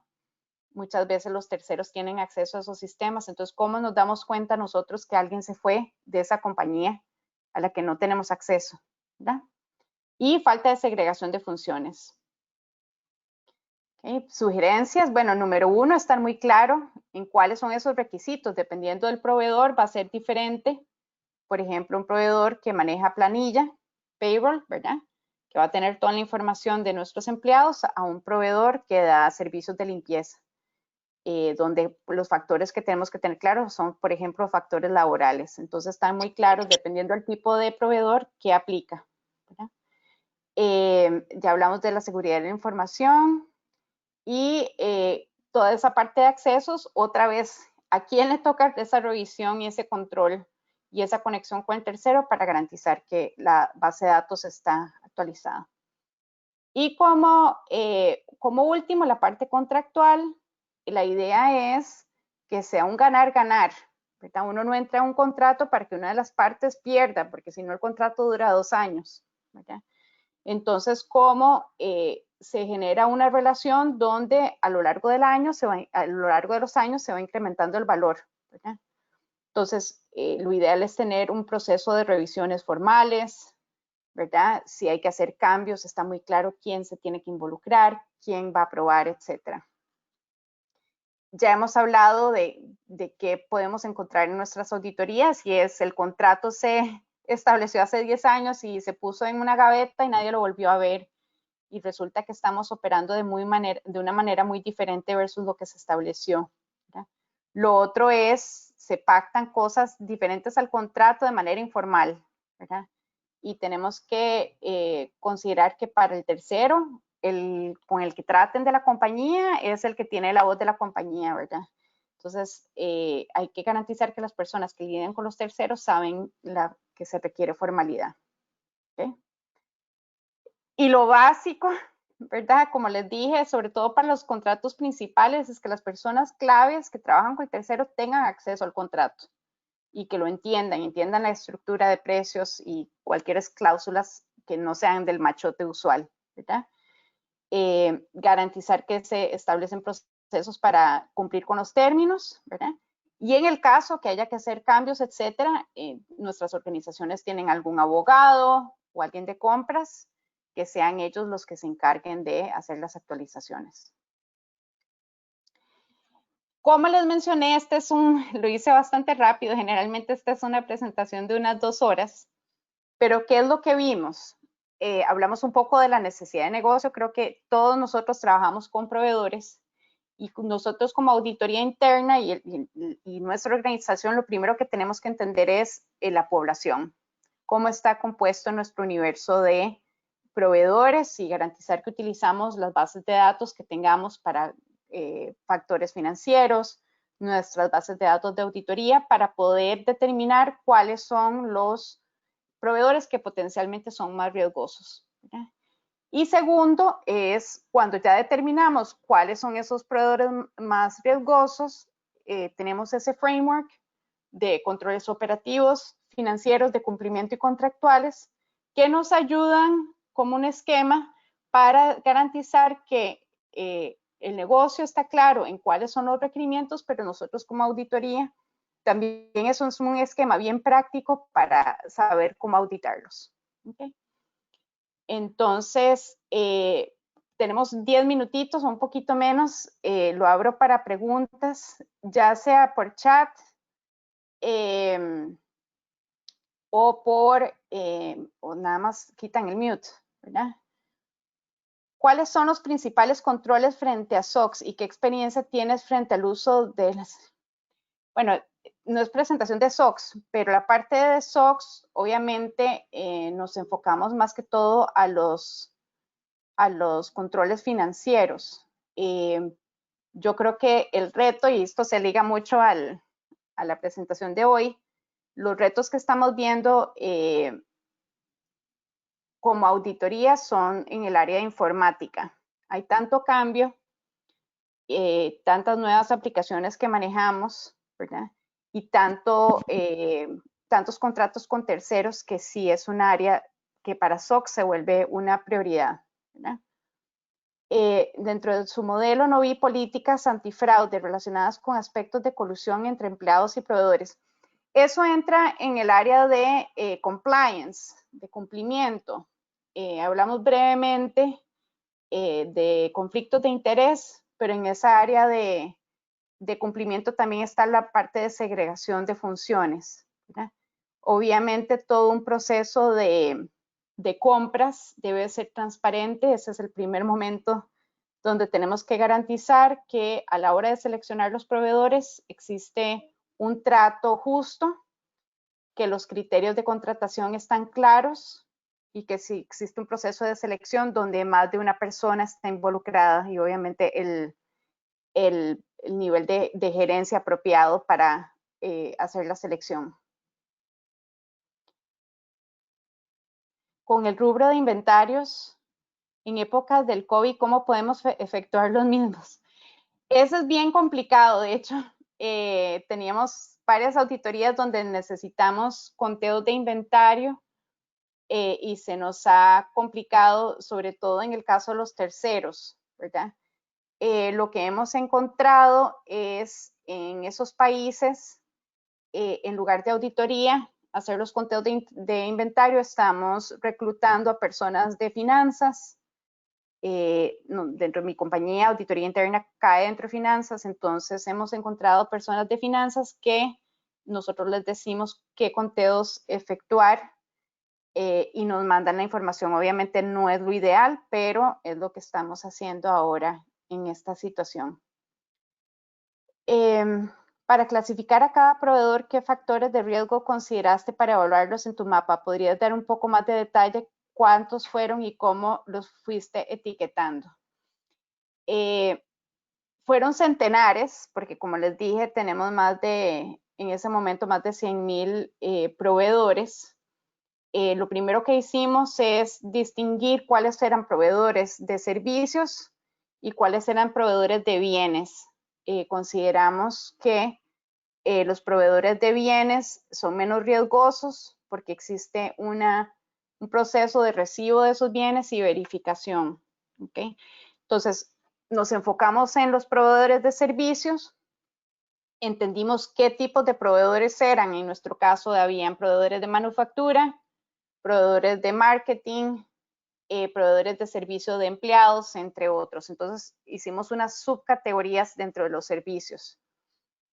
Muchas veces los terceros tienen acceso a esos sistemas. Entonces, ¿cómo nos damos cuenta nosotros que alguien se fue de esa compañía a la que no tenemos acceso, ¿verdad? Y falta de segregación de funciones. Okay. Sugerencias, bueno, número 1, estar muy claro en cuáles son esos requisitos. Dependiendo del proveedor va a ser diferente. Por ejemplo, un proveedor que maneja planilla, payroll, ¿verdad? Que va a tener toda la información de nuestros empleados, a un proveedor que da servicios de limpieza, donde los factores que tenemos que tener claros son, por ejemplo, factores laborales. Entonces, están muy claros, dependiendo del tipo de proveedor, qué aplica, ¿verdad? Ya hablamos de la seguridad de la información y toda esa parte de accesos, otra vez, ¿a quién le toca esa revisión y ese control y esa conexión con el tercero para garantizar que la base de datos está actualizada? Y como último, la parte contractual, la idea es que sea un ganar-ganar, ¿verdad? Uno no entra a un contrato para que una de las partes pierda, porque si no el contrato dura 2 años, ¿verdad? Entonces, ¿cómo se genera una relación donde a lo largo del año a lo largo de los años se va incrementando el valor, ¿verdad? Entonces, lo ideal es tener un proceso de revisiones formales, ¿verdad? Si hay que hacer cambios, está muy claro quién se tiene que involucrar, quién va a aprobar, etcétera. Ya hemos hablado de qué podemos encontrar en nuestras auditorías, y es el contrato se estableció hace 10 años y se puso en una gaveta y nadie lo volvió a ver, y resulta que estamos operando de una manera muy diferente versus lo que se estableció, ¿verdad? Lo otro es, se pactan cosas diferentes al contrato de manera informal, ¿verdad? Y tenemos que considerar que para el tercero, con el que traten de la compañía, es el que tiene la voz de la compañía, ¿verdad? Entonces, hay que garantizar que las personas que lidien con los terceros saben que se requiere formalidad. ¿Okay? Y lo básico, ¿verdad? Como les dije, sobre todo para los contratos principales, es que las personas claves que trabajan con el tercero tengan acceso al contrato y que lo entiendan la estructura de precios y cualquier cláusulas que no sean del machote usual, ¿verdad? Garantizar que se establecen procesos para cumplir con los términos, ¿verdad? Y en el caso que haya que hacer cambios, etcétera, nuestras organizaciones tienen algún abogado o alguien de compras, que sean ellos los que se encarguen de hacer las actualizaciones. Como les mencioné, lo hice bastante rápido, generalmente esta es una presentación de unas 2 horas, pero ¿qué es lo que vimos? Hablamos un poco de la necesidad de negocio, creo que todos nosotros trabajamos con proveedores y nosotros como auditoría interna y nuestra organización, lo primero que tenemos que entender es la población, cómo está compuesto nuestro universo de proveedores y garantizar que utilizamos las bases de datos que tengamos para factores financieros, nuestras bases de datos de auditoría para poder determinar cuáles son los proveedores que potencialmente son más riesgosos, ¿verdad? Y segundo es cuando ya determinamos cuáles son esos proveedores más riesgosos, tenemos ese framework de controles operativos, financieros, de cumplimiento y contractuales que nos ayudan como un esquema para garantizar que el negocio está claro en cuáles son los requerimientos, pero nosotros como auditoría también eso es un esquema bien práctico para saber cómo auditarlos. ¿Okay? Entonces, tenemos 10 minutitos o un poquito menos, lo abro para preguntas, ya sea por chat o nada más quitan el mute, ¿verdad? ¿Cuáles son los principales controles frente a SOX y qué experiencia tienes frente al uso de las? Bueno, no es presentación de SOX, pero la parte de SOX, obviamente, nos enfocamos más que todo a los controles financieros. Yo creo que el reto, y esto se liga mucho a la presentación de hoy, los retos que estamos viendo como auditoría son en el área de informática. Hay tanto cambio, tantas nuevas aplicaciones que manejamos, ¿verdad? Y tantos contratos con terceros que sí es un área que para SOX se vuelve una prioridad, ¿verdad? Dentro de su modelo no vi políticas antifraude relacionadas con aspectos de colusión entre empleados y proveedores. Eso entra en el área de compliance, de cumplimiento. Hablamos brevemente de conflictos de interés, pero en esa área de cumplimiento también está la parte de segregación de funciones, ¿verdad? Obviamente todo un proceso de compras debe ser transparente, ese es el primer momento donde tenemos que garantizar que a la hora de seleccionar los proveedores existe un trato justo, que los criterios de contratación están claros y que si existe un proceso de selección donde más de una persona está involucrada y obviamente el nivel de gerencia apropiado para hacer la selección. Con el rubro de inventarios, en épocas del COVID, ¿cómo podemos efectuar los mismos? Eso es bien complicado, de hecho, teníamos varias auditorías donde necesitamos conteos de inventario y se nos ha complicado, sobre todo en el caso de los terceros, ¿verdad? Lo que hemos encontrado es en esos países en lugar de auditoría, hacer los conteos de inventario, estamos reclutando a personas de finanzas. Dentro de mi compañía, auditoría interna cae dentro de finanzas, entonces hemos encontrado personas de finanzas que nosotros les decimos qué conteos efectuar y nos mandan la información. Obviamente no es lo ideal, pero es lo que estamos haciendo ahora en esta situación. Para clasificar a cada proveedor, ¿qué factores de riesgo consideraste para evaluarlos en tu mapa? ¿Podrías dar un poco más de detalle cuántos fueron y cómo los fuiste etiquetando? Fueron centenares, porque como les dije, tenemos en ese momento más de 100,000 proveedores. Lo primero que hicimos es distinguir cuáles eran proveedores de servicios y cuáles eran proveedores de bienes. Consideramos que los proveedores de bienes son menos riesgosos porque existe un proceso de recibo de esos bienes y verificación. ¿Okay? Entonces, nos enfocamos en los proveedores de servicios, entendimos qué tipos de proveedores eran. En nuestro caso, habían proveedores de manufactura, proveedores de marketing, proveedores de servicio de empleados, entre otros. Entonces, hicimos unas subcategorías dentro de los servicios.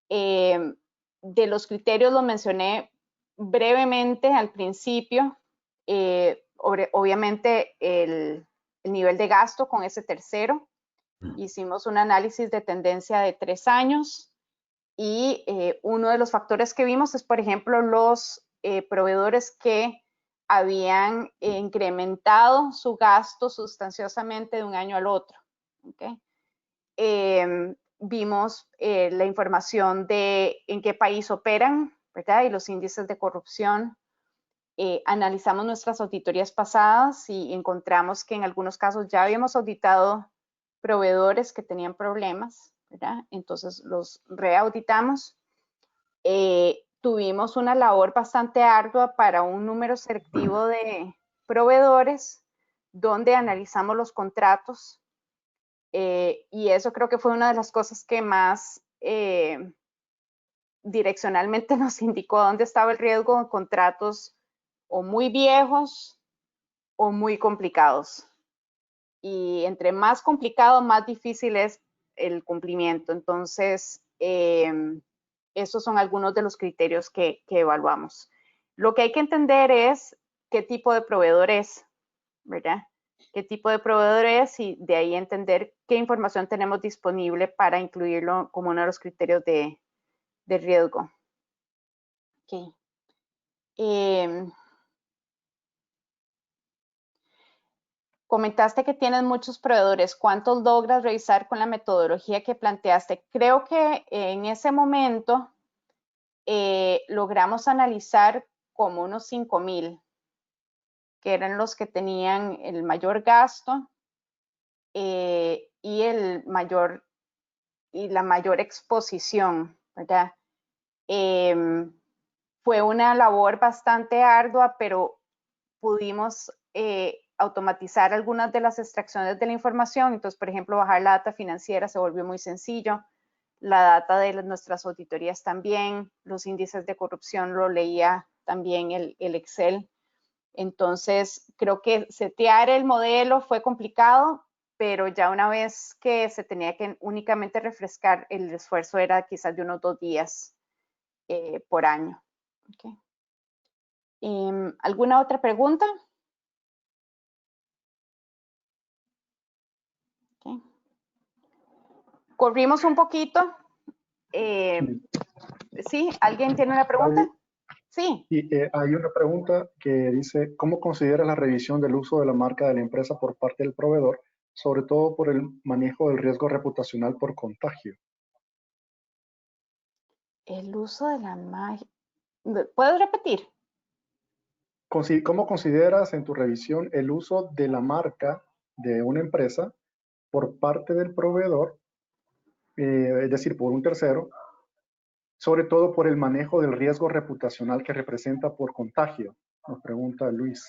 De los criterios los mencioné brevemente al principio. Obviamente, el nivel de gasto con ese tercero. Hicimos un análisis de tendencia de 3 años y uno de los factores que vimos es, por ejemplo, los proveedores que habían incrementado su gasto sustanciosamente de un año al otro. ¿Okay? Vimos la información de en qué país operan, ¿verdad? Y los índices de corrupción. Analizamos nuestras auditorías pasadas y encontramos que en algunos casos ya habíamos auditado proveedores que tenían problemas, ¿verdad? Entonces los reauditamos. Tuvimos una labor bastante ardua para un número selectivo de proveedores donde analizamos los contratos y eso creo que fue una de las cosas que más direccionalmente nos indicó dónde estaba el riesgo de contratos o muy viejos o muy complicados. Y entre más complicado, más difícil es el cumplimiento. Entonces, esos son algunos de los criterios que evaluamos. Lo que hay que entender es qué tipo de proveedor es, ¿verdad? Qué tipo de proveedor es y de ahí entender qué información tenemos disponible para incluirlo como uno de los criterios de riesgo. Okay. Comentaste que tienes muchos proveedores. ¿Cuántos logras revisar con la metodología que planteaste? Creo que en ese momento logramos analizar como unos 5,000, que eran los que tenían el mayor gasto y la mayor exposición, ¿verdad? Fue una labor bastante ardua, pero pudimos automatizar algunas de las extracciones de la información. Entonces, por ejemplo, bajar la data financiera se volvió muy sencillo. La data de nuestras auditorías también. Los índices de corrupción lo leía también el Excel. Entonces, creo que setear el modelo fue complicado, pero ya una vez que se tenía que únicamente refrescar, el esfuerzo era quizás de unos 2 días por año. Okay. ¿Alguna otra pregunta? Okay. Corrimos un poquito. ¿Sí? ¿Alguien tiene una pregunta? Sí. Y hay una pregunta que dice, ¿cómo considera la revisión del uso de la marca de la empresa por parte del proveedor, sobre todo por el manejo del riesgo reputacional por contagio? El uso de la marca. ¿Puedes repetir? ¿Cómo consideras en tu revisión el uso de la marca de una empresa por parte del proveedor, es decir, por un tercero, sobre todo por el manejo del riesgo reputacional que representa por contagio? Nos pregunta Luis.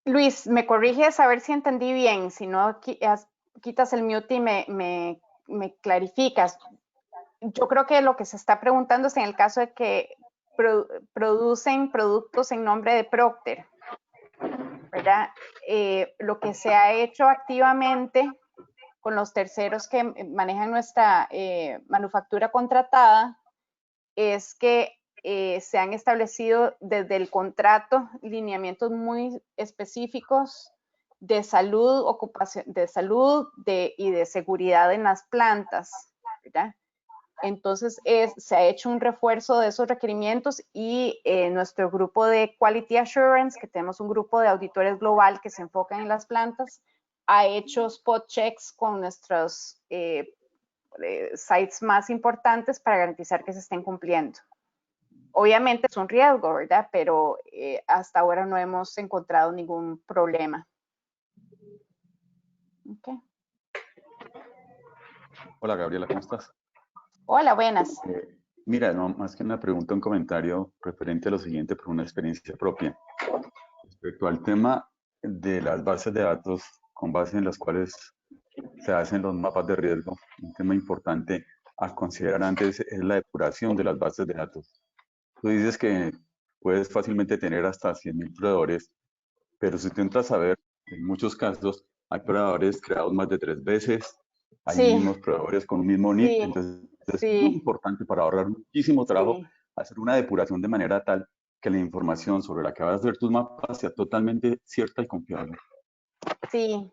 Luis, me corriges a ver si entendí bien, si no quitas el mute y me clarificas. yo creo que lo que se está preguntando es en el caso de que producen productos en nombre de Procter, ¿verdad? Lo que se ha hecho activamente con los terceros que manejan nuestra manufactura contratada es que se han establecido desde el contrato lineamientos muy específicos de salud, y de seguridad en las plantas, ¿verdad? Entonces, se ha hecho un refuerzo de esos requerimientos y nuestro grupo de Quality Assurance, que tenemos un grupo de auditores global que se enfocan en las plantas, ha hecho spot checks con nuestros sites más importantes para garantizar que se estén cumpliendo. Obviamente es un riesgo, ¿verdad? Pero hasta ahora no hemos encontrado ningún problema. Okay. Hola Gabriela, ¿cómo estás? Hola, buenas. Mira, no, más que una pregunta, un comentario referente a lo siguiente por una experiencia propia. Respecto al tema de las bases de datos con base en las cuales se hacen los mapas de riesgo, un tema importante a considerar antes es la depuración de las bases de datos. Tú dices que puedes fácilmente tener hasta 100.000 proveedores, pero si tú entras a ver, en muchos casos hay proveedores creados más de 3 veces, hay Sí, mismos proveedores con un mismo NIP, sí, entonces es sí, muy importante para ahorrar muchísimo trabajo sí, hacer una depuración de manera tal que la información sobre la que vas a hacer tus mapas sea totalmente cierta y confiable. sí.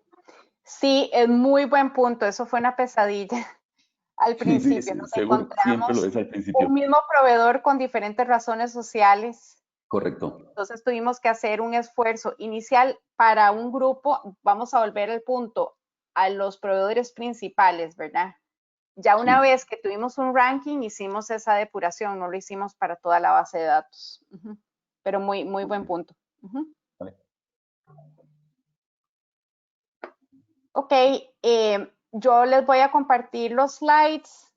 Sí, es muy buen punto. Eso fue una pesadilla al Sí, sí, principio. sí, Nos seguro, siempre lo encontramos es al un principio. mismo proveedor con diferentes razones sociales. Correcto. Entonces tuvimos que hacer un esfuerzo inicial para un grupo. Vamos a volver al punto, a los proveedores principales, ¿verdad? Ya una Sí. vez que tuvimos un ranking, hicimos esa depuración, no lo hicimos para toda la base de datos. Pero muy, muy buen punto. Vale. Ok, yo les voy a compartir los slides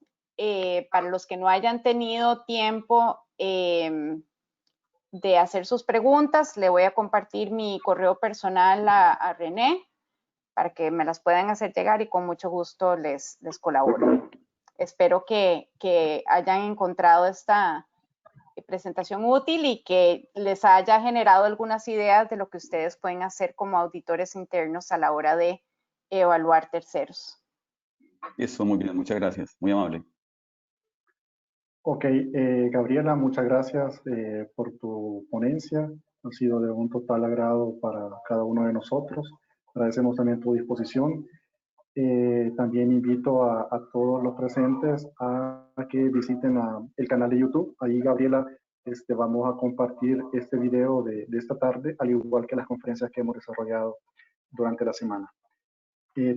para los que no hayan tenido tiempo de hacer sus preguntas. Le voy a compartir mi correo personal a René para que me las puedan hacer llegar y con mucho gusto les colaboro. Espero que hayan encontrado esta presentación útil y que les haya generado algunas ideas de lo que ustedes pueden hacer como auditores internos a la hora de evaluar terceros. Eso, muy bien, muchas gracias, muy amable. Ok, Gabriela, muchas gracias por tu ponencia. Ha sido de un total agrado para cada uno de nosotros. Agradecemos también tu disposición. También invito a todos los presentes a que visiten el canal de YouTube. Ahí, Gabriela, vamos a compartir este video de esta tarde, al igual que las conferencias que hemos desarrollado durante la semana.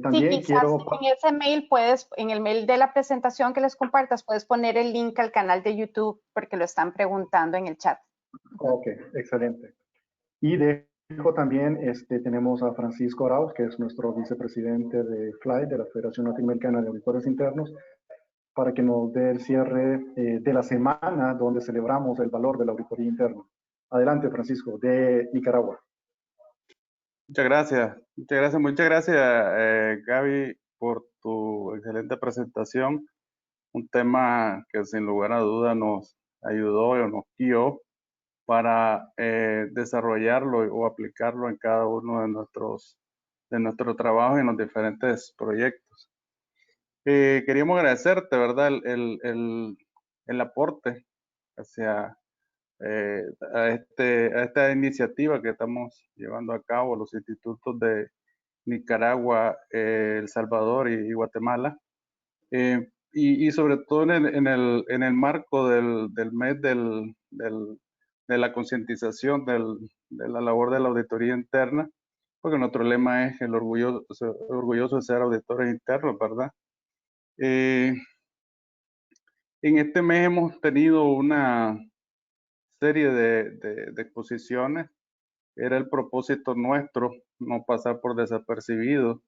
También sí, quizás quiero... en ese mail en el mail de la presentación que les compartas, puedes poner el link al canal de YouTube porque lo están preguntando en el chat. Ok, excelente. Y dejo también, tenemos a Francisco Arauz, que es nuestro vicepresidente de FLY, de la Federación Latinoamericana de Auditores Internos, para que nos dé el cierre de la semana donde celebramos el valor de la auditoría interna. Adelante, Francisco, de Nicaragua. Muchas gracias, Gaby, por tu excelente presentación. Un tema que sin lugar a duda nos ayudó o nos guió para desarrollarlo o aplicarlo en cada uno de nuestros trabajos en los diferentes proyectos. Queríamos agradecerte, ¿verdad?, el aporte hacia a esta iniciativa que estamos llevando a cabo los institutos de Nicaragua, El Salvador y Guatemala. Y sobre todo en el marco del mes de la concientización de la labor de la auditoría interna, porque nuestro lema es el orgulloso de ser auditores internos, ¿verdad? En este mes hemos tenido una serie de exposiciones. Era el propósito nuestro no pasar por desapercibido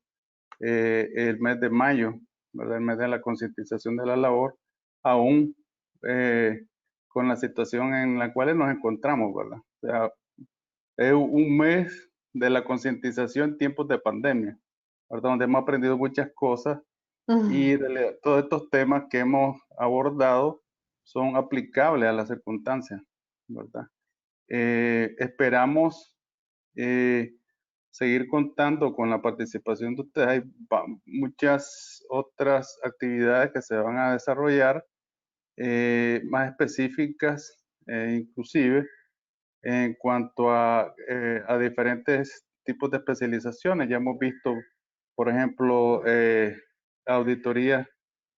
el mes de mayo, ¿verdad? El mes de la concientización de la labor, aún con la situación en la cual nos encontramos, ¿verdad? O sea, es un mes de la concientización en tiempos de pandemia, ¿verdad? Donde hemos aprendido muchas cosas y todos estos temas que hemos abordado son aplicables a las circunstancias, ¿verdad? Esperamos seguir contando con la participación de ustedes. Hay muchas otras actividades que se van a desarrollar, más específicas, inclusive en cuanto a diferentes tipos de especializaciones. Ya hemos visto, por ejemplo, auditoría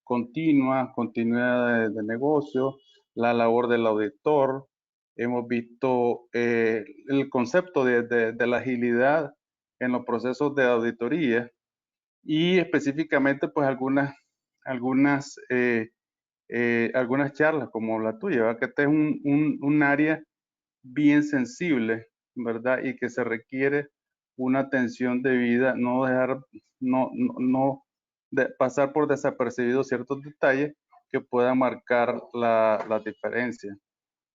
continua, continuidad de negocio, la labor del auditor. Hemos visto el concepto de la agilidad en los procesos de auditoría y específicamente pues algunas charlas como la tuya, ¿verdad? Que este es un área bien sensible, ¿verdad? Y que se requiere una atención debida, no dejar, no pasar por desapercibidos ciertos detalles que puedan marcar la diferencia.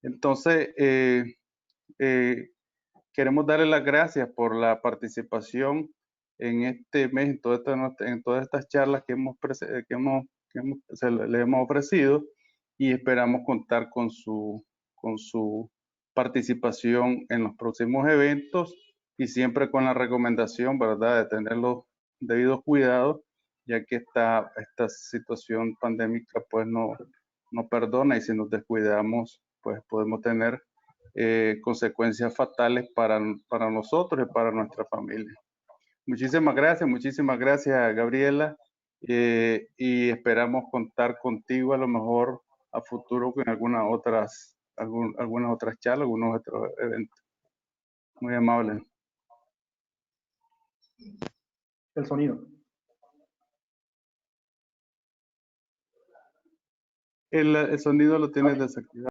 Entonces, queremos darle las gracias por la participación en este mes, en todas estas charlas que le hemos ofrecido, y esperamos contar con su participación en los próximos eventos, y siempre con la recomendación, ¿verdad?, de tener los debidos cuidados, ya que esta situación pandémica pues no perdona, y si nos descuidamos pues podemos tener consecuencias fatales para nosotros y para nuestra familia. Muchísimas gracias, Gabriela, y esperamos contar contigo a lo mejor a futuro con algunas otras charlas, algunos otros eventos. Muy amable. El sonido. El sonido lo tienes desactivado.